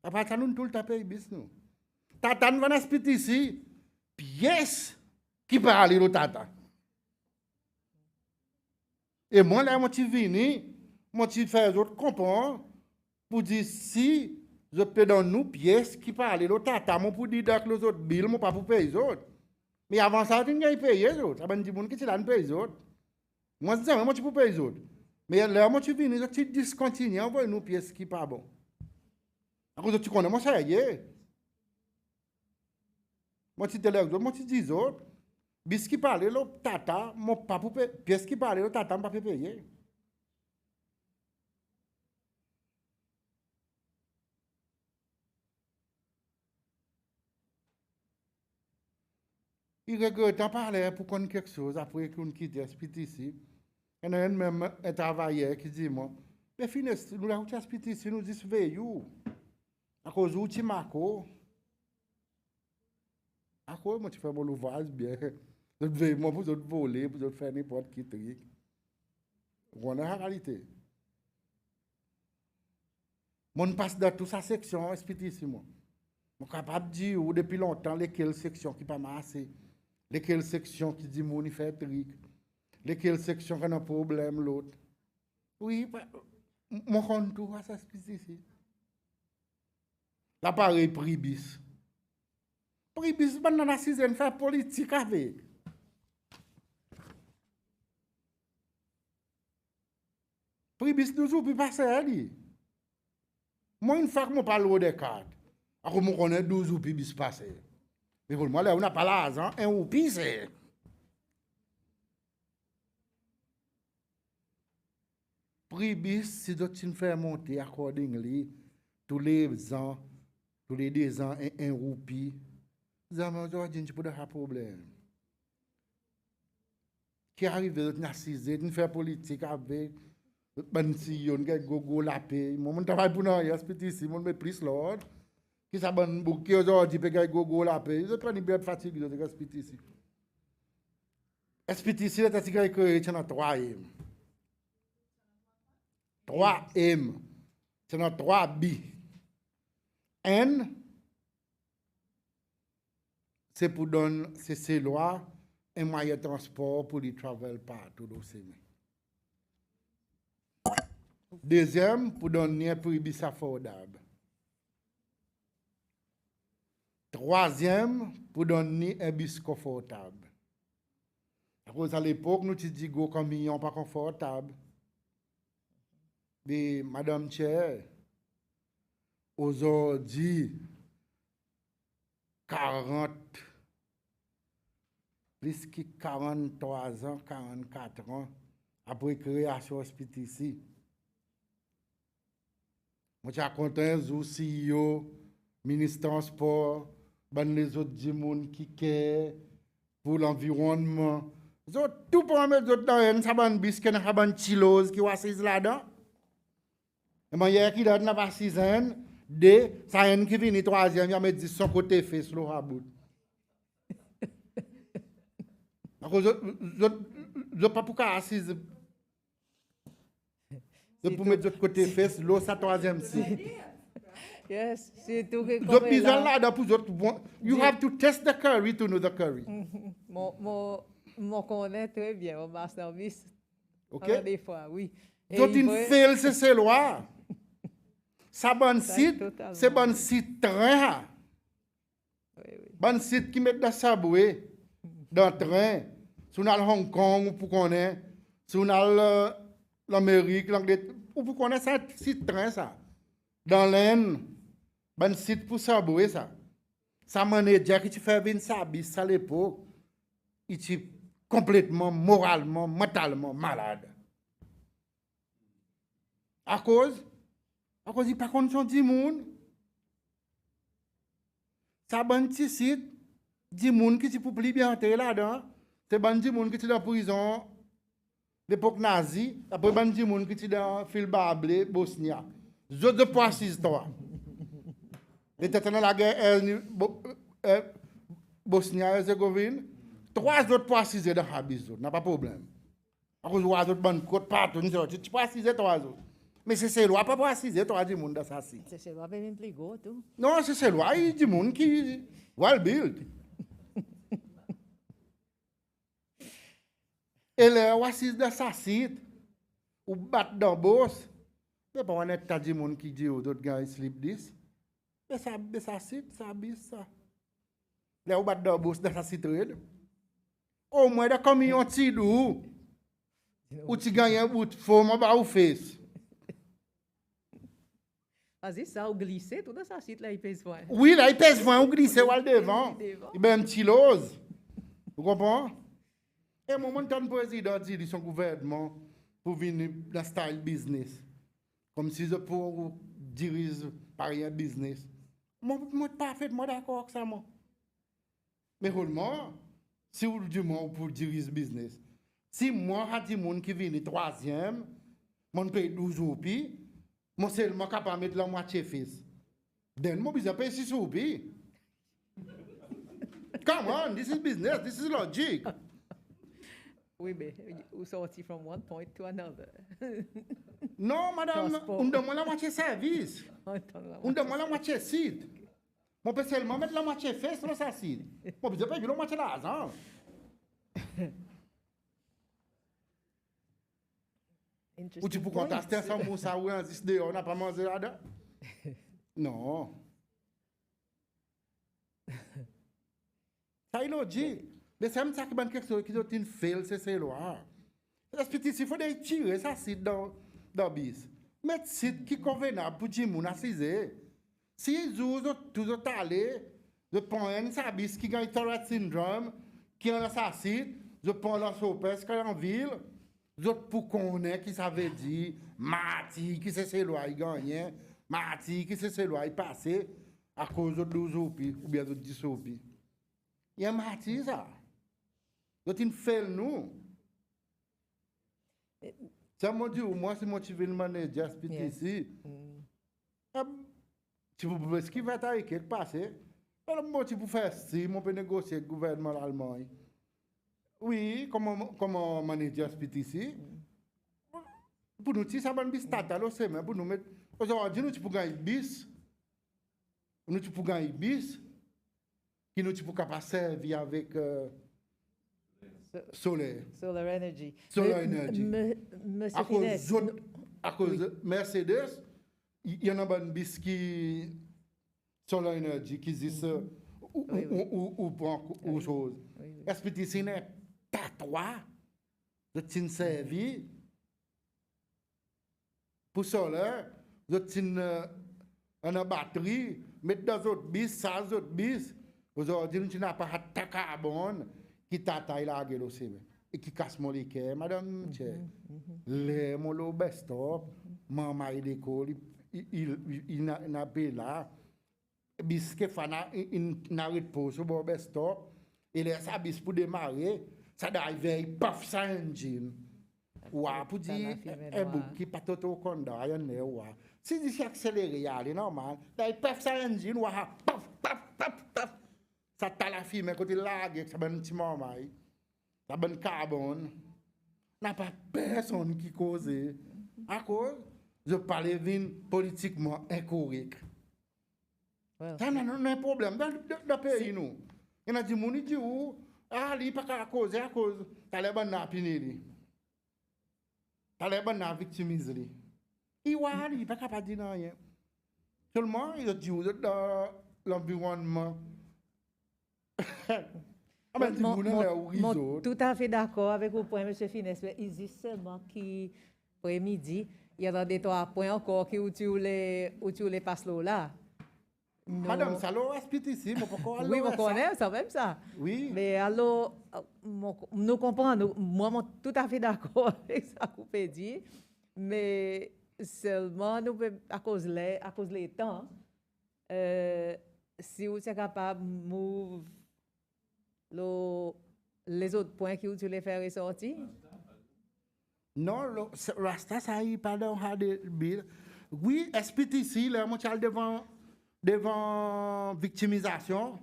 [SPEAKER 3] Après ça nous tout le temps pays bis nous. Tata nous va aspiter ici pièce qui parle au tata. Et moi là moi tu vini moi, tu fais autres comprendre pour dire si je peux donner nous pièces qui parlent de tata, moi pour dire que les autres billes, moi pas pour payer les autres. Mais avant ça, tu n'as pas payé les autres. Ça veut dire que tu n'as pas payé les autres. Moi, je dis, moi, tu peux payer les autres. Mais là, moi, tu viens, tu discontinues, envoie nous pièces qui pas bon. À cause de tu connais, moi, ça y est. Moi, tu te lèves, moi, tu dis les autres. Bis qui parle de tata, moi, pas pour payer. Pièces qui parlent de tata, moi, pas pour payer. Il regrette en parler pour qu'on quelque chose après qu'on quitte SPTC. Et il y a même un travailleur qui dit, moi, mais finesse, nous avons SPTC, nous disons, veillez-vous. À cause où tu m'as à cause moi, tu fais mon ouvrage bien. Vous veillez, moi, vous autres voler, vous autres faire n'importe qui truc. On a la réalité. Mon passe dans toute sa section SPTC, moi. Je suis capable de dire depuis longtemps lesquelles sections qui ne pas assez, lesquelles sections qui disent mon fait truc, lesquelles sections qui ont un problème l'autre. Oui, mon compte tout à ça SPTC. L'appareil Pribis. Pribis, dans la sixième, fait politique avec. Pribis, nous oublions pas ça. Moi, une fois que je parle des cartes, après, je connais 12 ou plus passés. Mais moi, là, on n'a pas l'argent, un ou plus, c'est. Pribis, si tu fais monter accordingly, tous les ans, tous les 2 ans, un roupie, vous avez aujourd'hui un problème. Qui arrive de narciser, de faire politique avec, ben si on a gogo la paix, mon travail pour nous, il y a SPTC, mon met plus l'ordre. Qui ça ban qui aujourd'hui peut gagner gogo la paix, ils prennent bien fatigue de SPTC. SPTC est à tirer que c'est dans 3M. 3M. C'est dans 3B. N, c'est pour donner ces lois un moyen de transport pour les travailler partout au Sénégal. Deuxième, pour donner un prix affordable. Troisième, pour donner un bus confortable. À l'époque, nous avons dit go camion pas confortable. Mais Madame Chair, aujourd'hui, 40, plus que 43 ans, 44 ans, après création SPTC. Moi, j'ai content du CEO, ministre Transport, les autres gens qui care pour l'environnement. Tout pour mettre d'autres dans un saban biscuit, un saban chilose qui va s'y là-dedans. Et moi, hier, qui n'a pas 6 ans, ça a un qui vient, 3e, il a mis son côté fait sur le rabout. Je ne pas pour qu'à assise. Je pour mettre de l'autre côté fait, l'eau, ça 3e si.
[SPEAKER 5] Yes, c'est tout que
[SPEAKER 3] Vous avez besoin là pour d'autres. You have to test the curry to know the curry.
[SPEAKER 5] Moi, connais très bien au master service.
[SPEAKER 3] OK?
[SPEAKER 5] Des fois, oui.
[SPEAKER 3] Tout une fail, c'est ces lois. Ça bon site, c'est bon site train. Bon site qui met dans subway, dans train. Si on a le Hong Kong, pour connaître. Si on a l'Amérique, l'Angleterre, pour connaître ça, site train ça. Dans l'Inde, bon site pour subway ça. Ça manager qui tu fais venir ça, bis à l'époque, il est complètement, moralement, mentalement malade. À cause il n'y a pas condition de monde. Ça ban petit site, du monde qui est pour plus bien entrer là-dedans. C'est ban du monde qui est dans la prison l'époque nazie, après ban du monde qui est dans Phil Bablé, Bosnie. Je de pas histoire. Et dans la guerre Bosnie-Herzégovine, 3 autres pas assisés dans Habizot, n'a pas de problème. À cause de 3 autres ban côte partout, tu pas assisé 3 autres. Mais c'est ces lois, pas assiser, toi, du monde dans ça.
[SPEAKER 5] C'est ces lois, même plus gros, tout.
[SPEAKER 3] Non, c'est ces lois, il y a du monde qui well build. Et là, on assise dans sa site, ou bat dans le boss. Mais pas on est du monde qui dit aux autres gars, ils sleep this. Mais ça site, ça bis, ça. Là, on bat dans le boss dans sa site. Au moins, il y a comme un petit dou, ou tu gagnes un bout de forme, ou face.
[SPEAKER 5] Vas-y, ça, ou glisser, tout dans sa site, là, il pèse 20.
[SPEAKER 3] Oui, là, il pèse 20, ou glisser, ou devant. Il y a un petit lose. Vous comprenez? Et mon montant de président dit son gouvernement pour venir dans le style business. Comme si je pour diriger par un business. Moi, je suis parfaitement d'accord avec ça, moi. Mais réellement, Si ou du moins pour diriger business. Si moi, j'ai des gens qui viennent troisième, mon paye 12 roupies, moi seulement capable de mettre la moitié fils. Then, moi, besoin de payer 6 roupies. Come on, this is business, this is logic.
[SPEAKER 5] Oui, mais vous sortez from one point to another.
[SPEAKER 3] Non, madame,
[SPEAKER 5] Transport.
[SPEAKER 3] on demande la moitié service. On demande la moitié site. Mon peut seulement mettre la moitié fesse dans sa site. Moi, besoin de payer la moitié d'argent. Ou tu peux contacter ensemble pour ça ou un 10 dehors, on n'a pas mangé là-dedans? Non. Ça est logique. Mais c'est ça qui est quelque chose qui doit être fait, c'est ces lois. Il faut tirer ça site dans le bis. Mettre site qui est convenable pour les gens assiser. Si ils ont toujours allé, je prends un service qui a un Tourette syndrome, qui a un site, je prends la sopesse qui est en ville, je pour connaître qui ça veut dire, Mati, qui c'est ces lois, il gagne, Mati, qui c'est ces lois, il passe à cause de 12 roupies ou bien de 10 roupies. Il y a Mati, ça. C'est une fait, nous. Ça m'a dit, moi, c'est moi qui vais le manager SPTC. Tu peux ce qui va être avec elle passer. Alors, moi, tu peux faire si, moi, peux négocier avec le gouvernement allemand. Oui, comme manager SPTC. Pour nous, si ça va être statal aussi, mais pour nous mettre. Aujourd'hui, nous, tu peux gagner bis. Nous, tu peux gagner bis. Qui nous, tu peux capable servir avec. Solar
[SPEAKER 5] energy.
[SPEAKER 3] Solar energy.
[SPEAKER 5] Monsieur Finesse.
[SPEAKER 3] À cause de Mercedes, il y en a un bis qui Solar energy qui dit ou prend ou chose. SPTC n'est pas trois. Je tiens servi pour solar. Je tiens une batterie. Mettre dans autres bis, ça autres bis. Aujourd'hui, tu n'as pas de carbone. Qui t'attaque la gueule aussi, et qui casse mon liqueur, madame, les molos best-of, maman et l'école, il n'a pas là, bisque fana, il n'arrête pas sur le best-of, il laisse ça bis pour démarrer, ça d'arriver, paf, ça engine. Ouah, pour dire, un bouc qui pas tout au conda, il y en a, ouah. Si il accélère, il y a, normal, d'ailleurs, paf, ça engine, ouah, paf, paf, paf, paf. Ça t'a la fille, mais quand il lague, ça donne un petit moment, ça donne carbone. N'a pas personne qui cause. À cause, je parle d'une politiquement incorrect. Ça n'a pas de problème dans le pays, nous. Il y a des gens qui disent, ah, il n'y a pas qu'à cause, à cause, t'as les bonnes napinés. T'as les bonnes victimisés. Il n'y a pas qu'à dire rien. Seulement, il a dit, dans l'environnement.
[SPEAKER 5] Tout à fait d'accord avec vos points, M. Finesse. Mais il existe seulement qui, après-midi, il y a des trois points encore qui où tu les passes là.
[SPEAKER 3] Madame, ça l'a expliqué ici, mais pourquoi
[SPEAKER 5] oui, on connaît ça, même ça.
[SPEAKER 3] Oui.
[SPEAKER 5] Mais alors, nous comprenons, moi, je suis tout à fait d'accord avec ça que vous avez dit, mais seulement nous, à cause des temps, si vous êtes capable de move les autres points que vous voulez faire ressortir?
[SPEAKER 3] Non, Rasta, ça y est pas dans le bill. Oui, SPTC, là, moi, devant victimisation.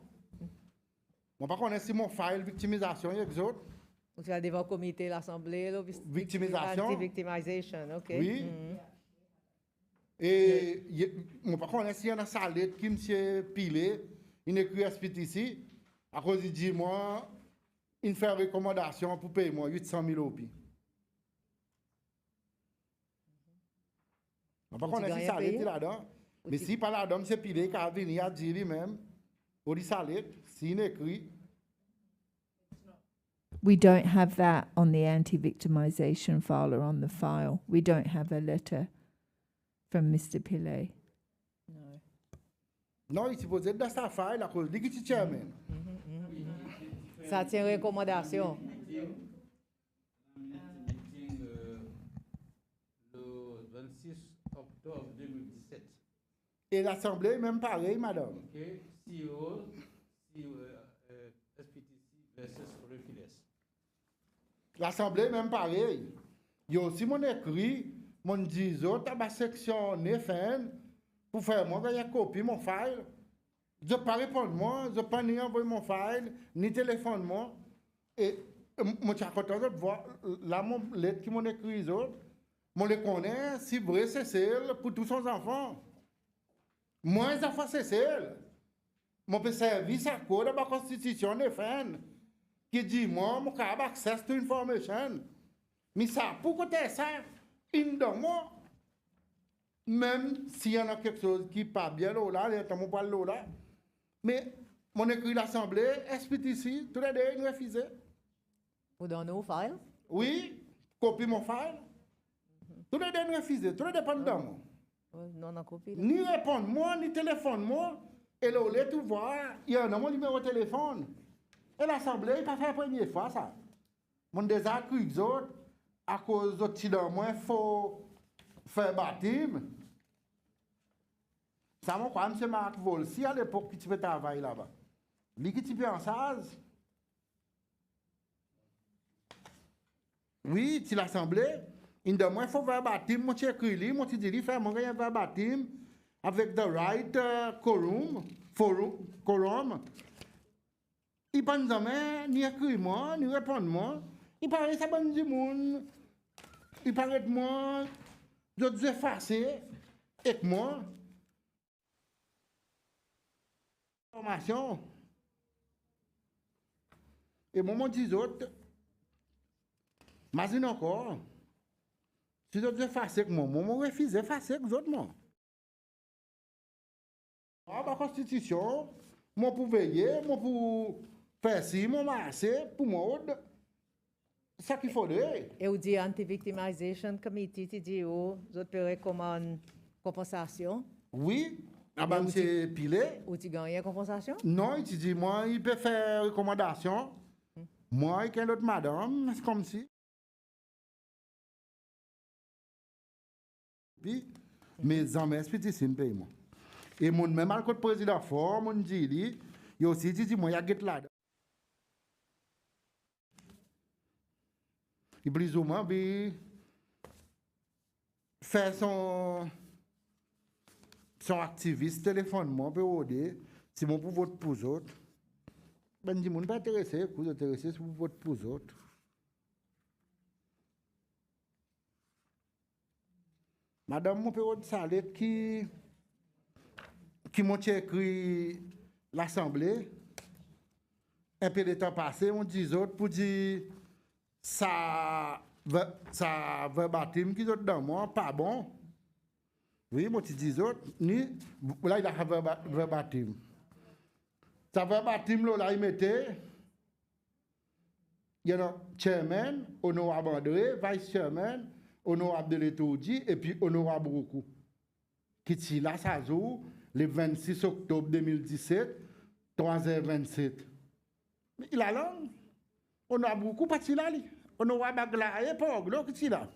[SPEAKER 3] Moi, par contre, si mon file victimisation, il y a des autres.
[SPEAKER 5] Vous êtes devant le comité, l'Assemblée,
[SPEAKER 3] Victimisation.
[SPEAKER 5] Anti-victimisation, OK.
[SPEAKER 3] Oui. Et moi, par contre, s'il y a une salette qui me pilé, il écrit SPTC, à cause il dit, moi, il fait une recommandation pour payer moi 800 000 roupies. Par contre, si salette là-dedans, mais si pas là-dedans, c'est pilé, car venir à dire lui-même, pour les salettes, s'il écrit.
[SPEAKER 1] We don't have that on the anti-victimization file or on the file. We don't have a letter from Mr. Pillay.
[SPEAKER 5] No.
[SPEAKER 3] Non, il est supposé être dans sa file à cause du chairman.
[SPEAKER 5] Ça tient recommandation.
[SPEAKER 6] Le 26 octobre 2017.
[SPEAKER 3] Et l'Assemblée, même pareil, madame.
[SPEAKER 6] OK. CEO, SPTC versus Roy Finesse.
[SPEAKER 3] L'Assemblée, même pareil. Il y a aussi mon écrit, mon dit, autres, ma section FN, pour faire moi, quand il y a copie mon file. Je ne peux pas répondre moi, je ne peux pas ni envoyer mon file, ni téléphoner moi. Et moi, je suis content de voir, là, mon lettre qui m'ont écrit, les autres, moi, les connais, si vrai, c'est celle pour tous ses enfants. Moi, les enfants, c'est celle. Moi, je peux servir à cause de ma constitution FN, qui dit, moi, je peux avoir accès à l'information. Mais ça, pour côté ça, moi, même s'il y en a quelque chose qui n'est pas bien là, il y a pas là, mais mon écrit l'Assemblée, SBC, tous les deux, ils refusent.
[SPEAKER 5] Vous donnez au file?
[SPEAKER 3] Oui, copie mon file. Tous les deux, ils refusent, tous les deux, pas dedans, moi.
[SPEAKER 5] Non, non, copie. Là.
[SPEAKER 3] Ni répondre moi, ni téléphone moi. Et là, on tout voir, il y a un mon numéro de téléphone. Et l'Assemblée, il n'a pas fait la première fois, ça. Mon désaccord, les autres, à cause de petits dans moi, il faut faire baptême. Ça m'a quoi, M. Marc Volsi, à l'époque, qui tu travailler là-bas. Lui qui tu en sas. Oui, tu l'Assemblée. Il dit, moi, il faut faire baptême. Moi, tu écris lui, moi, tu dis, il fait, moi, il faire baptême avec the right quorum. Il pense jamais, ni écrit moi, ni répond moi. Il paraît ça bon du monde. Il paraît que moi, je dois effacer avec moi. Formation. Et moi, je dis autres, imagine encore, si je dois effacer avec moi, je refuse d'effacer avec les autres. Moi. La Constitution, moi pour veiller, moi pour faire ci, moi masser, pour moi, ça qu'il faudrait.
[SPEAKER 5] Et vous dites Anti-Victimization Committee, tu dis, vous avez comme compensation?
[SPEAKER 3] Oui, c'est pilé.
[SPEAKER 5] Ou tu gagnes compensation?
[SPEAKER 3] Non, il dit, moi, il peut faire recommandation. Moi, et qu'un autre madame, c'est comme si. Puis, mes amis, c'est un pays, moi. Et mon même à côté président fort, mon dit, il aussi dit, moi, il y a get là. Il plus ou moins, fait son activiste téléphone, moi, pour aider, si mon pour voter pour les autres. Ben, dis, mon pas intéressé, vous intéressé, si vous votez pour les autres. Madame, mon père de salette qui m'a écrit l'Assemblée, un peu de temps passé, on dit autres pour dire ça va baptême qui est dans moi, pas bon. Oui, moi, tu dis autres, ni, là, il a un baptême. Ça va baptême, là, il mettait, il y a un chairman, honorable André, vice chairman, honorable de l'Étourdi, et puis honorable Roukou. Qui est là, ça joue, le 26 octobre 2017, 3h27. Mais il a langue. Honorable Roukou, pas là, honorable Agla, et pas Oglo, qui est là.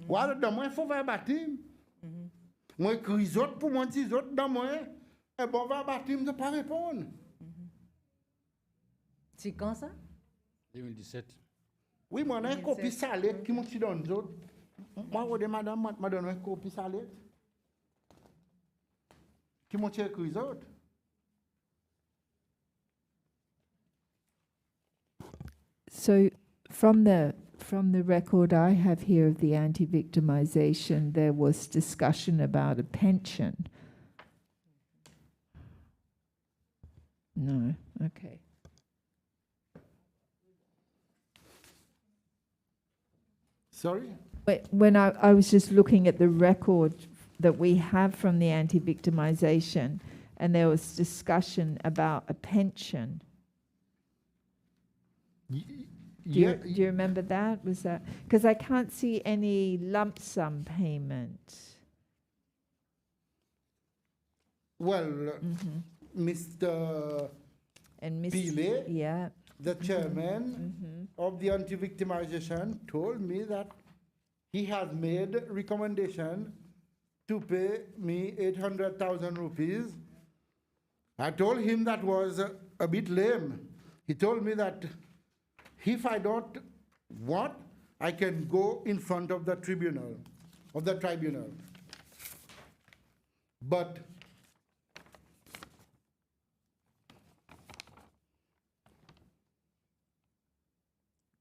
[SPEAKER 3] Voilà, dans moi, il faut faire baptême. Moi, écris autres pour moi, dis autres dans moi. Et bon, va baptême, je ne pas répondre.
[SPEAKER 5] C'est quand ça?
[SPEAKER 6] 2017.
[SPEAKER 3] Oui, moi, j'ai une copie salée qui m'a dit dans les autres. Moi, madame, m'a donné une copie salée. Qui m'a dit écrit les autres.
[SPEAKER 1] So from the record I have here of the anti-victimization, there was discussion about a pension. No, okay.
[SPEAKER 3] Sorry?
[SPEAKER 1] When I was just looking at the record that we have from the anti-victimization, and there was discussion about a pension. Do you remember that? Was that because I can't see any lump sum payment?
[SPEAKER 3] Well, Mr.
[SPEAKER 1] And
[SPEAKER 3] Pile,
[SPEAKER 1] yeah,
[SPEAKER 3] the chairman of the anti-victimization, told me that he has made recommendation to pay me 800,000 rupees I told him that was a bit lame. He told me that if I don't want, I can go in front of the tribunal, But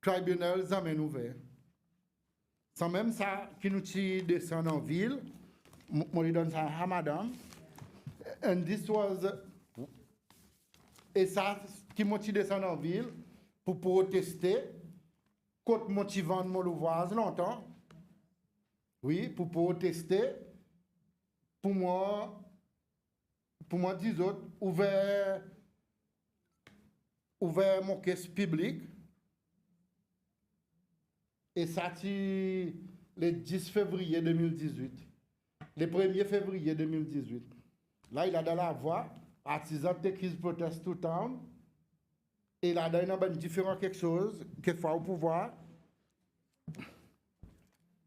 [SPEAKER 3] tribunal jamais ouvert. Sans même ça, qui nous descend en ville, moi lui donne ça à madame. And this was, et ça, qui m'a descend en ville pour protester contre motivant mon louvoise longtemps. Oui, pour protester. Pour moi, dis autres, ouvert mon caisse publique. Et ça, c'est le 10 février 2018. Le 1er février 2018. Là, il a dans la voie, artisan de crise proteste tout le temps. Et il a dans différents quelque chose, quelquefois au pouvoir.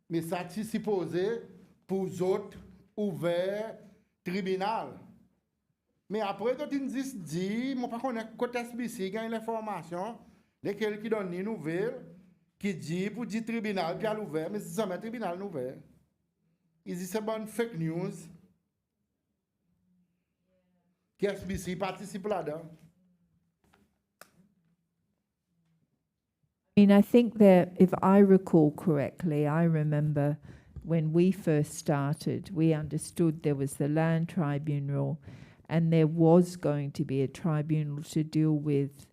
[SPEAKER 3] Mais ça, c'est supposé pour les autres ouvert tribunal. Mais après, quand ils disent, moi, par contre, côté SBC, il y a une information, lesquelles qui donne une nouvelle, qui dit pour dire tribunal, puis à l'ouvert, mais c'est jamais tribunal ouvert. Ils disent c'est bonne fake news. Qui SBC participe là-dedans.
[SPEAKER 1] I mean, I think that if I recall correctly, I remember when we first started, we understood there was the land tribunal and there was going to be a tribunal to deal with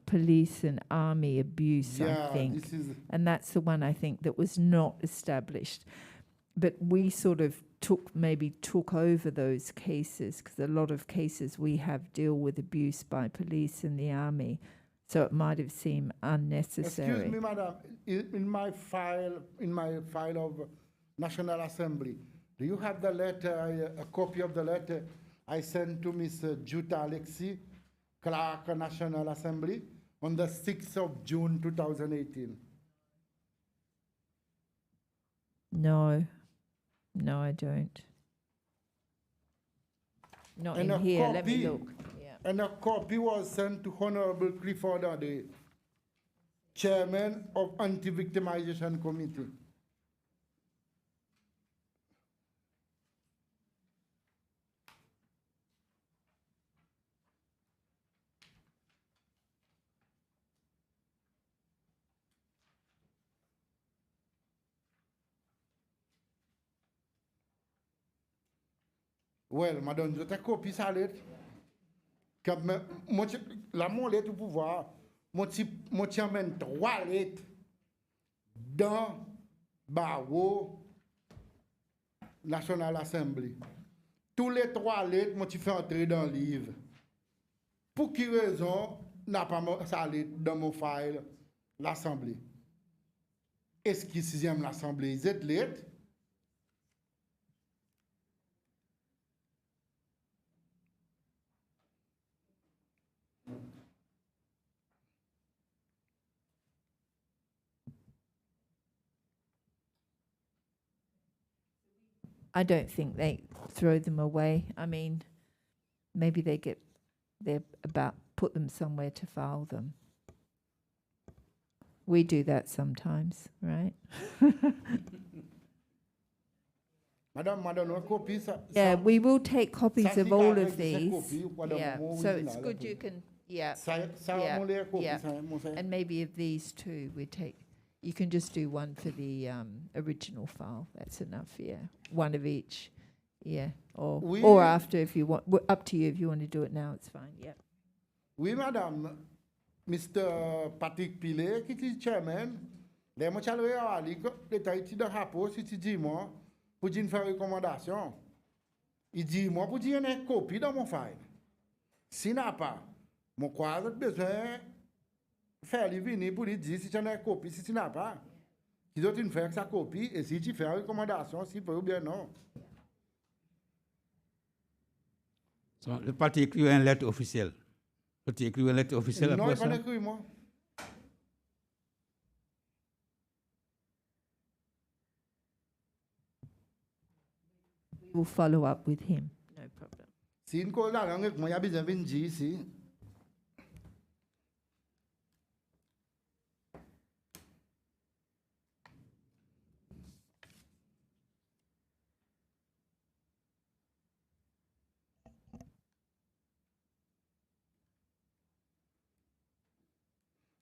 [SPEAKER 1] police and army abuse, I think. And that's the one I think that was not established. But we sort of took over those cases, because a lot of cases we have deal with abuse by police and the army. So it might have seemed unnecessary.
[SPEAKER 3] Excuse me, madam. In my file of National Assembly, do you have the letter, a copy of the letter I sent to Ms. Jutta Alexi, Clerk, National Assembly, on the 6th of June 2018?
[SPEAKER 1] No, I don't. Not
[SPEAKER 3] And
[SPEAKER 1] in
[SPEAKER 3] a
[SPEAKER 1] here. Let me
[SPEAKER 3] copy-
[SPEAKER 1] look. Yeah.
[SPEAKER 3] And a copy was sent to Honorable Clifford Ade, Chairman of Anti-Victimization Committee. Well, madame, je t'ai copié ça lettre. La mon lettre au pouvoir, moi emmène 3 lettres dans barreau National Assembly. Tous les 3 lettres, moi tu fais entrer dans le livre. Pour quelle raison n'a pas ça lettre dans mon file l'Assemblée? Est-ce que 6e l'Assemblée, cette lettre?
[SPEAKER 1] I don't think they throw them away. I mean, maybe they're about put them somewhere to file them. We do that sometimes, right?
[SPEAKER 3] Madame, une copie, ça.
[SPEAKER 1] Yeah, we will take copies
[SPEAKER 3] ça
[SPEAKER 1] of
[SPEAKER 3] dit
[SPEAKER 1] all
[SPEAKER 3] qu'avec
[SPEAKER 1] of
[SPEAKER 3] ces
[SPEAKER 1] these.
[SPEAKER 3] copies, madame,
[SPEAKER 1] Yeah,
[SPEAKER 3] mon
[SPEAKER 1] so it's
[SPEAKER 3] original,
[SPEAKER 1] good you
[SPEAKER 3] après.
[SPEAKER 1] can, yeah.
[SPEAKER 3] Ça,
[SPEAKER 1] Yeah,
[SPEAKER 3] mon les copies,
[SPEAKER 1] yeah.
[SPEAKER 3] ça, mon ça.
[SPEAKER 1] And maybe of these two, we take, you can just do one for the original file. That's enough, yeah. One of each, yeah.
[SPEAKER 3] Oui.
[SPEAKER 1] Or after if you want, up to you if you want to do it now, it's fine, yeah.
[SPEAKER 3] Oui, madame. Mr. Patrick Pilet, qui est chairman, les mots chaleur à l'école, l'État est dans le rapport, si tu dis moi, pour dire une faire recommandation. Il dit moi, pour dire une copie dans mon file. Si n'a pas, mon quoi, j'ai besoin de faire les venir pour lui dire si tu as une copie, si tu n'as pas. Tu dois faire sa copie, et si tu fais une recommandation, si peut ou bien non.
[SPEAKER 6] So, le parti écrit une lettre officielle. Le parti écrit une lettre officielle
[SPEAKER 3] Non,
[SPEAKER 6] après
[SPEAKER 3] il
[SPEAKER 6] ça.
[SPEAKER 3] pas écrit moi.
[SPEAKER 1] We'll follow up with him, no problem.
[SPEAKER 3] Si une cause la langue, moi, il y a besoin de dire ici.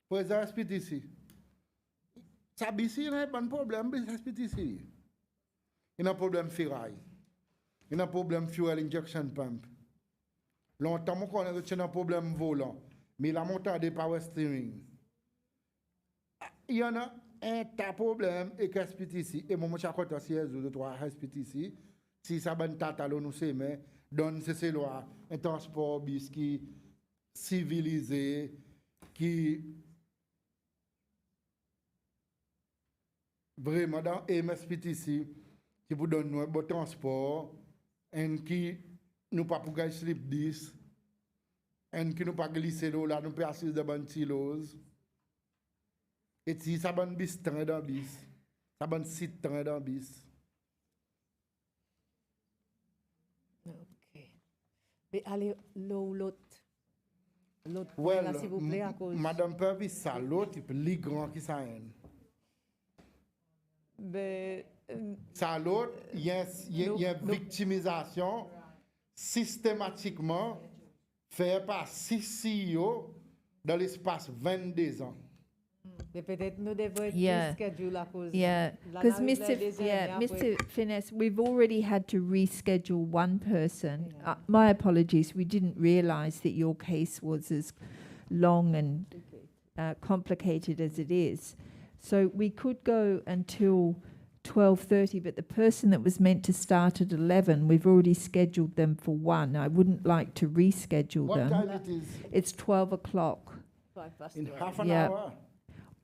[SPEAKER 3] Président SPTC. Ça, ici, il n'y a pas de problème, SPTC. Il y a un problème ferraille. Il y a un problème fuel injection pump. Longtemps, on connaît qu'il y a un problème volant. Mais la montée de power steering. Il y en a un tas de problèmes avec SPTC. Et moi, je suis content si je suis trois SPTC. Si ça va tata nous sait, mais donne ces lois, un transport bis qui civilisé, qui vraiment dans MSPTC, qui vous donne un bon transport, et qui nous pas pour gagner slip 10, et qui nous pas glisser l'eau là, nous pas assis de bonne silose. Et si ça bonne bis train dans bis, ça bonne site train dans bis.
[SPEAKER 5] OK. Mais allez, l'autre. L'autre,
[SPEAKER 3] Well,
[SPEAKER 5] là, s'il vous plaît, à cause.
[SPEAKER 3] Madame Purvis, ça l'autre, type les grands qui ça aime.
[SPEAKER 2] Ben,
[SPEAKER 3] Ça l'autre, il y a une victimisation systématiquement faite par 6 CEO dans l'espace 22 ans.
[SPEAKER 5] Mais peut-être nous devons
[SPEAKER 1] Yeah.
[SPEAKER 5] reschedule à cause.
[SPEAKER 1] Yeah,
[SPEAKER 5] la
[SPEAKER 1] because
[SPEAKER 5] navette,
[SPEAKER 1] Mr.
[SPEAKER 5] les
[SPEAKER 1] Yeah,
[SPEAKER 5] années après.
[SPEAKER 1] Mr. Finesse, we've already had to reschedule one person. My apologies, we didn't realise that your case was as long and complicated as it is. So we could go until 12:30, but the person that was meant to start at 11, we've already scheduled them for 1. I wouldn't like to reschedule
[SPEAKER 3] What
[SPEAKER 1] them.
[SPEAKER 3] time it is?
[SPEAKER 1] It's 12 o'clock.
[SPEAKER 5] 12.
[SPEAKER 3] In half an
[SPEAKER 1] Yeah.
[SPEAKER 3] hour?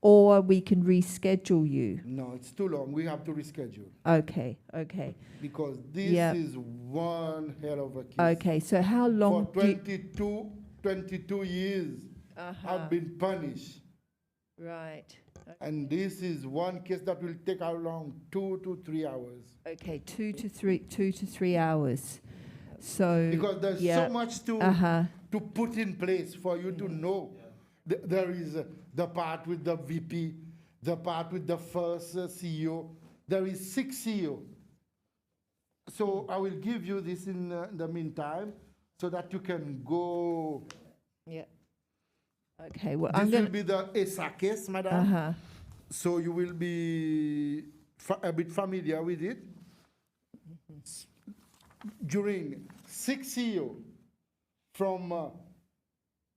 [SPEAKER 1] Or we can reschedule you.
[SPEAKER 3] No, it's too long. We have to reschedule.
[SPEAKER 1] Okay, okay.
[SPEAKER 3] Because this
[SPEAKER 1] Yeah.
[SPEAKER 3] is one hell of a case.
[SPEAKER 1] Okay, so how
[SPEAKER 3] For
[SPEAKER 1] long do you,
[SPEAKER 3] 22 years, I've been punished.
[SPEAKER 1] right.
[SPEAKER 3] And this is one case that will take around 2 to 3 hours.
[SPEAKER 1] Okay, 2 to 3 hours. So
[SPEAKER 3] Because there's
[SPEAKER 1] yeah.
[SPEAKER 3] so much to put in place for you to know. There is the part with the VP, the part with the first CEO. There is 6 CEO. So I will give you this in the meantime so that you can go.
[SPEAKER 1] Yeah. Okay, well
[SPEAKER 3] This
[SPEAKER 1] I'm
[SPEAKER 3] will
[SPEAKER 1] going
[SPEAKER 3] be the ESA case, madam. So you will be a bit familiar with it. During 6 CEO from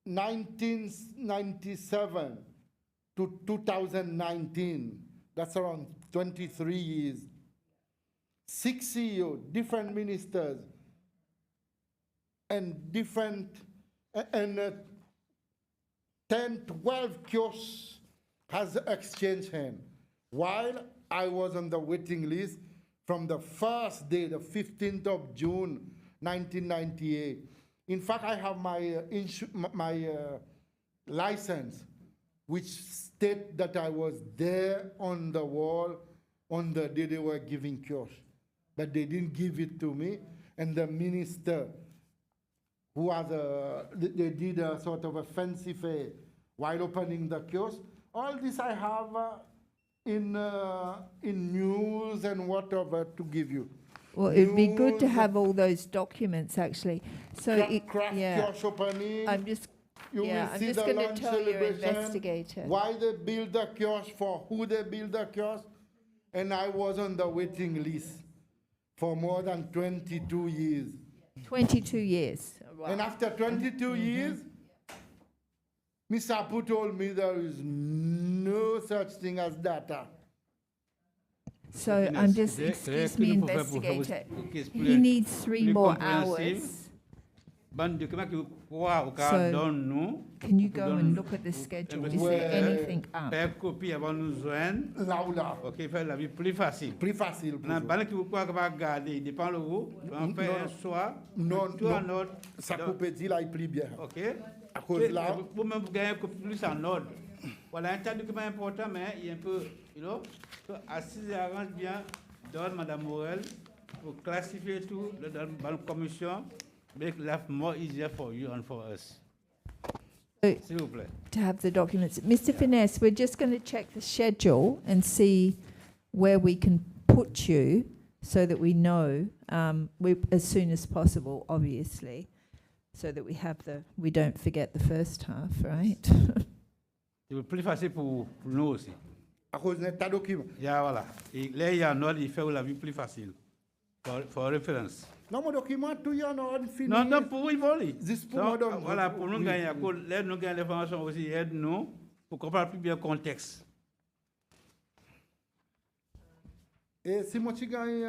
[SPEAKER 3] 1997 to 2019, that's around 23 years. 6 CEO, different ministers, and different, and 10, 12 kiosks has exchanged hands. While I was on the waiting list from the first day, the 15th of June, 1998. In fact, I have my license, which state that I was there on the wall on the day they were giving kiosks. But they didn't give it to me. And the minister, who was they did a sort of a fancy fair while opening the kiosk. All this I have in news and whatever to give you.
[SPEAKER 1] Well, it'd be good to
[SPEAKER 3] News,
[SPEAKER 1] have all those documents actually. So
[SPEAKER 3] craft
[SPEAKER 1] yeah,
[SPEAKER 3] kiosk opening.
[SPEAKER 1] I'm just
[SPEAKER 3] You
[SPEAKER 1] yeah,
[SPEAKER 3] will
[SPEAKER 1] I'm
[SPEAKER 3] see
[SPEAKER 1] just
[SPEAKER 3] the
[SPEAKER 1] going to
[SPEAKER 3] lunch
[SPEAKER 1] tell your
[SPEAKER 3] celebration,
[SPEAKER 1] investigator.
[SPEAKER 3] why they build the kiosk, for who they build the kiosk. And I was on the waiting list for more than 22 years.
[SPEAKER 1] 22 years. Wow.
[SPEAKER 3] And after 22 years, Mr. Apu told me there is no such thing as data.
[SPEAKER 1] So
[SPEAKER 6] Finesse,
[SPEAKER 1] I'm just,
[SPEAKER 6] c'est-
[SPEAKER 1] excuse
[SPEAKER 6] c'est
[SPEAKER 1] me,
[SPEAKER 6] que nous pouvons faire pour
[SPEAKER 1] investigator.
[SPEAKER 6] vous- case
[SPEAKER 1] He
[SPEAKER 6] plus-
[SPEAKER 1] needs 3
[SPEAKER 6] plus
[SPEAKER 1] more
[SPEAKER 6] compréhensible.
[SPEAKER 1] hours.
[SPEAKER 6] Ban document que vous pouvez au cas
[SPEAKER 1] So,
[SPEAKER 6] donne-nous.
[SPEAKER 1] Can you
[SPEAKER 6] Vous
[SPEAKER 1] go
[SPEAKER 6] donne-
[SPEAKER 1] and look at the schedule? Is
[SPEAKER 3] Ouais.
[SPEAKER 1] there anything up?
[SPEAKER 6] Faire copie avant de nous joindre.
[SPEAKER 3] Là ou là.
[SPEAKER 6] OK, faire la vie plus facile.
[SPEAKER 3] Plus facile pour
[SPEAKER 6] Dans
[SPEAKER 3] vous.
[SPEAKER 6] le que vous pouvez garder, il dépend de vous. On fait un soir.
[SPEAKER 3] Non,
[SPEAKER 6] tout en
[SPEAKER 3] non.
[SPEAKER 6] ordre.
[SPEAKER 3] Ça
[SPEAKER 6] Donc,
[SPEAKER 3] coupe dit là, il plie bien.
[SPEAKER 6] OK.
[SPEAKER 3] À cause
[SPEAKER 6] Et
[SPEAKER 3] là,
[SPEAKER 6] vous-même, vous gagnez plus en ordre. Voilà un tas de documents importants, mais il y a un peu, you know, assise et arrange bien, donne Mme Morel pour classifier tout dans la commission. make life more easier for you and for us.
[SPEAKER 1] So-
[SPEAKER 6] S'il vous plaît.
[SPEAKER 1] To have the documents. Mr. Finesse, we're just going to check the schedule and see where we can put you so that we know as soon as possible, obviously, so that we don't forget the first half, right?
[SPEAKER 6] C'est plus facile pour nous aussi.
[SPEAKER 3] À cause de ta document.
[SPEAKER 6] Yeah, voilà. Et là, il y a un ordre, il fait la vie plus facile. For reference.
[SPEAKER 3] Non, mon document, tout y en a fini.
[SPEAKER 6] Non, non, pour y voler.
[SPEAKER 3] Juste pour
[SPEAKER 6] Donc,
[SPEAKER 3] moi, donc.
[SPEAKER 6] voilà, pour nous
[SPEAKER 3] Oui,
[SPEAKER 6] gagner,
[SPEAKER 3] oui.
[SPEAKER 6] l'aide nous gagner l'information aussi, aide-nous pour comprendre plus bien le contexte.
[SPEAKER 3] Et si moi, tu gagnes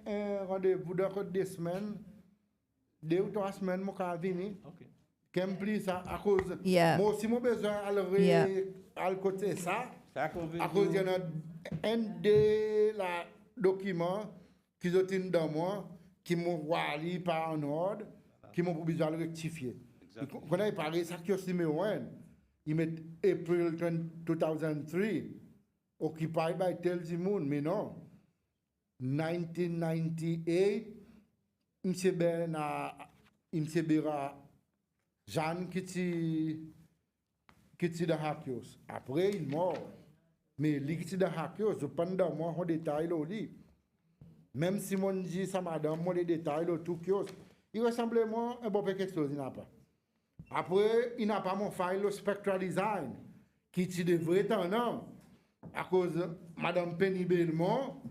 [SPEAKER 3] un rendez-vous dans 2 semaines, 2 ou 3 semaines, moi, quand venir,
[SPEAKER 6] Ok.
[SPEAKER 3] qu'aime plus ça, à cause.
[SPEAKER 1] Yeah.
[SPEAKER 3] Moi aussi, moi, besoin
[SPEAKER 1] Yeah.
[SPEAKER 3] à le côté ça,
[SPEAKER 6] Ça qu'on veut
[SPEAKER 3] à cause il y en a un des documents qui sont dans moi, qui m'ont wali par un ordre, qui m'ont besoin de rectifier.
[SPEAKER 6] Exactement.
[SPEAKER 3] Quand on parle de ça, qui est numéro 1, ils mettent April 2003, occupied by Telzimoun, mais non. 1998, M. Bera, Jeanne qui est dans Hakios. Après, il est mort. Mais lui qui est dans Hakios, pendant moi, on détaille le lit. Même si mon dit ça, madame, moi, les détails, le tout kiosque. Il ressemble moi un bon peu quelque chose, il n'a pas. Après, il n'a pas mon file, le spectral design, qui devrait être un homme. À cause de madame Penny Belmont,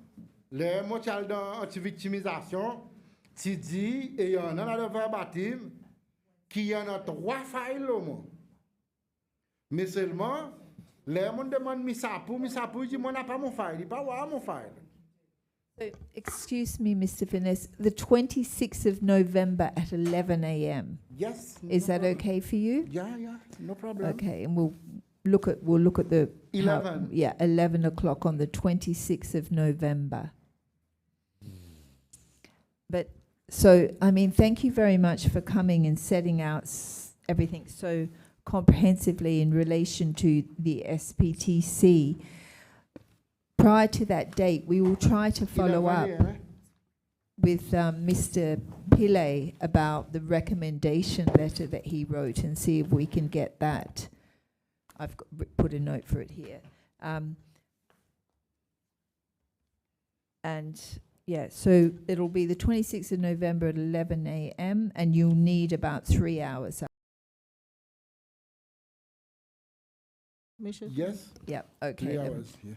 [SPEAKER 3] les mots dans anti-victimisation, tu dis, et il y en a dans le verbatim, qu'il y en a 3 files au moins. Mais seulement, les gens demandent Misapou, il dit, moi, n'a pas mon file, il dit pas, ouais, mon file.
[SPEAKER 1] So, excuse me, Mr. Finesse, the 26th of November at 11 a.m.
[SPEAKER 3] Yes.
[SPEAKER 1] Is
[SPEAKER 3] no
[SPEAKER 1] that
[SPEAKER 3] problem.
[SPEAKER 1] okay for you?
[SPEAKER 3] Yeah, no problem.
[SPEAKER 1] Okay, and we'll look at the
[SPEAKER 3] 11.
[SPEAKER 1] 11 o'clock on the 26th of November. But so, I mean, thank you very much for coming and setting out everything so comprehensively in relation to the SPTC. Prior to that date, we will try to follow
[SPEAKER 3] 11,
[SPEAKER 1] up
[SPEAKER 3] yeah.
[SPEAKER 1] with Mr. Pillay about the recommendation letter that he wrote and see if we can get that. I've put a note for it here. And yeah, so it'll be the 26th of November at 11 a.m. and you'll need about 3 hours.
[SPEAKER 4] Monsieur?
[SPEAKER 3] Yes.
[SPEAKER 1] Yeah, okay.
[SPEAKER 3] 3
[SPEAKER 1] then.
[SPEAKER 3] hours. Yeah.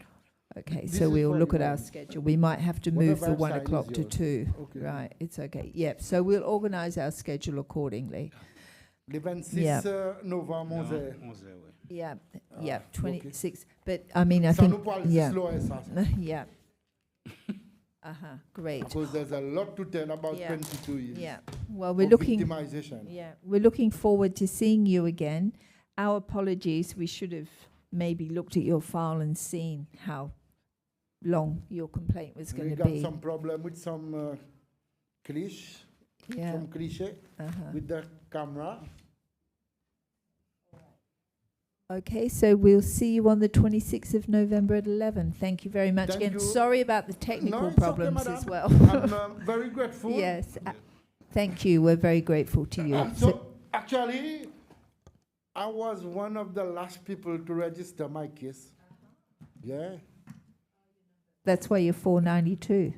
[SPEAKER 1] Okay,
[SPEAKER 3] This
[SPEAKER 1] so
[SPEAKER 3] is
[SPEAKER 1] we'll
[SPEAKER 3] for
[SPEAKER 1] look
[SPEAKER 3] you
[SPEAKER 1] at our
[SPEAKER 3] guys.
[SPEAKER 1] schedule. We might have to
[SPEAKER 3] Whatever
[SPEAKER 1] move the 1
[SPEAKER 3] side is
[SPEAKER 1] o'clock to
[SPEAKER 3] yours.
[SPEAKER 1] 2.
[SPEAKER 3] Okay.
[SPEAKER 1] Right, it's okay. Yep, so we'll organize our schedule accordingly.
[SPEAKER 3] Le 26
[SPEAKER 1] Yeah.
[SPEAKER 3] novembre, 11h.
[SPEAKER 6] 11 ouais.
[SPEAKER 1] Yeah,
[SPEAKER 3] Ah,
[SPEAKER 1] yeah,
[SPEAKER 3] okay.
[SPEAKER 1] 26. But I mean, I
[SPEAKER 3] Ça nous
[SPEAKER 1] think,
[SPEAKER 3] parle
[SPEAKER 1] yeah.
[SPEAKER 3] slow et ça.
[SPEAKER 1] Yeah. Great.
[SPEAKER 3] Because there's a lot to tell about
[SPEAKER 1] Yeah.
[SPEAKER 3] 22 years.
[SPEAKER 1] Yeah. Well, we're
[SPEAKER 3] of
[SPEAKER 1] looking.
[SPEAKER 3] victimization.
[SPEAKER 1] Yeah, we're looking forward to seeing you again. Our apologies. We should have maybe looked at your file and seen how long your complaint was
[SPEAKER 3] We
[SPEAKER 1] going to
[SPEAKER 3] got
[SPEAKER 1] be.
[SPEAKER 3] some problem with some
[SPEAKER 1] Yeah.
[SPEAKER 3] some cliché with the camera.
[SPEAKER 1] Okay, so we'll see you on the 26th of November at 11. Thank you very much
[SPEAKER 3] Thank
[SPEAKER 1] again.
[SPEAKER 3] you.
[SPEAKER 1] Sorry about the technical
[SPEAKER 3] it's okay,
[SPEAKER 1] problems as
[SPEAKER 3] madam.
[SPEAKER 1] well.
[SPEAKER 3] I'm very grateful.
[SPEAKER 1] Yes. Thank you. We're very grateful to you.
[SPEAKER 3] So actually, I was one of the last people to register my case. Yeah.
[SPEAKER 1] That's why you're 492.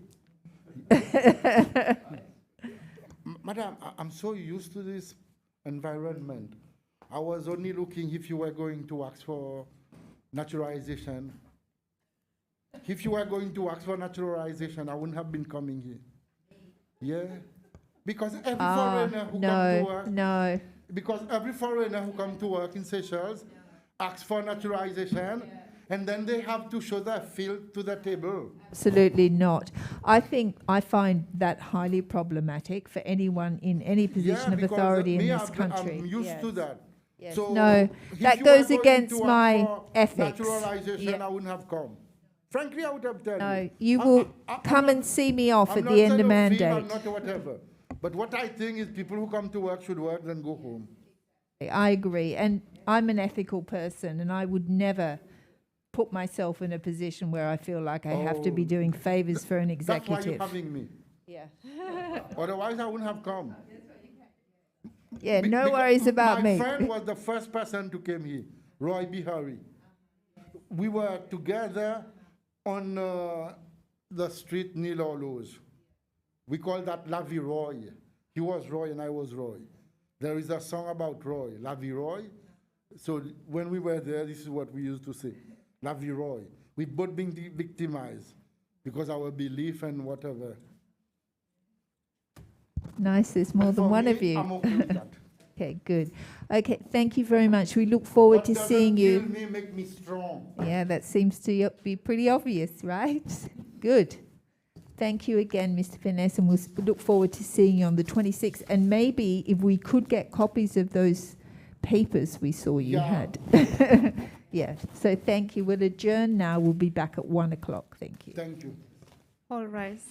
[SPEAKER 3] Madam, I'm so used to this environment. I was only looking if you were going to ask for naturalization. If you were going to ask for naturalization, I wouldn't have been coming here. Yeah. Because every foreigner who come to work,
[SPEAKER 1] No.
[SPEAKER 3] because every foreigner who come to work in Seychelles asks for naturalization, and then they have to show their field to the table.
[SPEAKER 1] Absolutely not. I find that highly problematic for anyone in any position of
[SPEAKER 3] because
[SPEAKER 1] authority in
[SPEAKER 3] me,
[SPEAKER 1] this
[SPEAKER 3] I'm
[SPEAKER 1] country.
[SPEAKER 3] used to that.
[SPEAKER 1] Yes.
[SPEAKER 3] So
[SPEAKER 1] No,
[SPEAKER 3] if
[SPEAKER 1] that
[SPEAKER 3] you
[SPEAKER 1] goes
[SPEAKER 3] were going
[SPEAKER 1] against
[SPEAKER 3] to ask
[SPEAKER 1] my
[SPEAKER 3] for
[SPEAKER 1] ethics.
[SPEAKER 3] Naturalization,
[SPEAKER 1] Yeah.
[SPEAKER 3] I wouldn't have come. Frankly, I would have told
[SPEAKER 1] No,
[SPEAKER 3] you.
[SPEAKER 1] you
[SPEAKER 3] I-
[SPEAKER 1] will
[SPEAKER 3] I'm
[SPEAKER 1] come
[SPEAKER 3] not-
[SPEAKER 1] and see me off
[SPEAKER 3] I'm
[SPEAKER 1] at
[SPEAKER 3] not
[SPEAKER 1] the end of
[SPEAKER 3] xenophile, I'm
[SPEAKER 1] mandate.
[SPEAKER 3] not whatever. But what I think is people who come to work should work, then go home.
[SPEAKER 1] I agree. And I'm an ethical person and I would never put myself in a position where I feel like I have to be
[SPEAKER 3] Oh,
[SPEAKER 1] doing favors for an
[SPEAKER 3] That's why you're
[SPEAKER 1] executive.
[SPEAKER 3] having me.
[SPEAKER 1] Yeah.
[SPEAKER 3] Otherwise, I wouldn't have come.
[SPEAKER 1] Yeah,
[SPEAKER 3] Be-
[SPEAKER 1] no
[SPEAKER 3] because
[SPEAKER 1] worries about
[SPEAKER 3] my
[SPEAKER 1] me.
[SPEAKER 3] friend was the first person to come here, Roy Bihari. We were together on the street near Lawlow's. We call that La Vie Roy. He was Roy and I was Roy. There is a song about Roy, La Vie Roy. So when we were there, this is what we used to say, La Vie Roy. We both being victimized because our belief and whatever.
[SPEAKER 1] Nice, there's more
[SPEAKER 3] And
[SPEAKER 1] than
[SPEAKER 3] for
[SPEAKER 1] one
[SPEAKER 3] me,
[SPEAKER 1] of you.
[SPEAKER 3] I'm okay with that.
[SPEAKER 1] Okay, good. Okay, thank you very much. We look forward
[SPEAKER 3] What
[SPEAKER 1] to
[SPEAKER 3] doesn't
[SPEAKER 1] seeing
[SPEAKER 3] kill
[SPEAKER 1] you.
[SPEAKER 3] me, make me strong.
[SPEAKER 1] Yeah, that seems to be pretty obvious, right? Good. Thank you again, Mr. Finesse, and we'll look forward to seeing you on the 26th. And maybe if we could get copies of those papers we saw you
[SPEAKER 3] Yeah.
[SPEAKER 1] had. Yeah, so thank you. We'll adjourn now. We'll be back at 1 o'clock. Thank you.
[SPEAKER 3] Thank you.
[SPEAKER 2] All rise.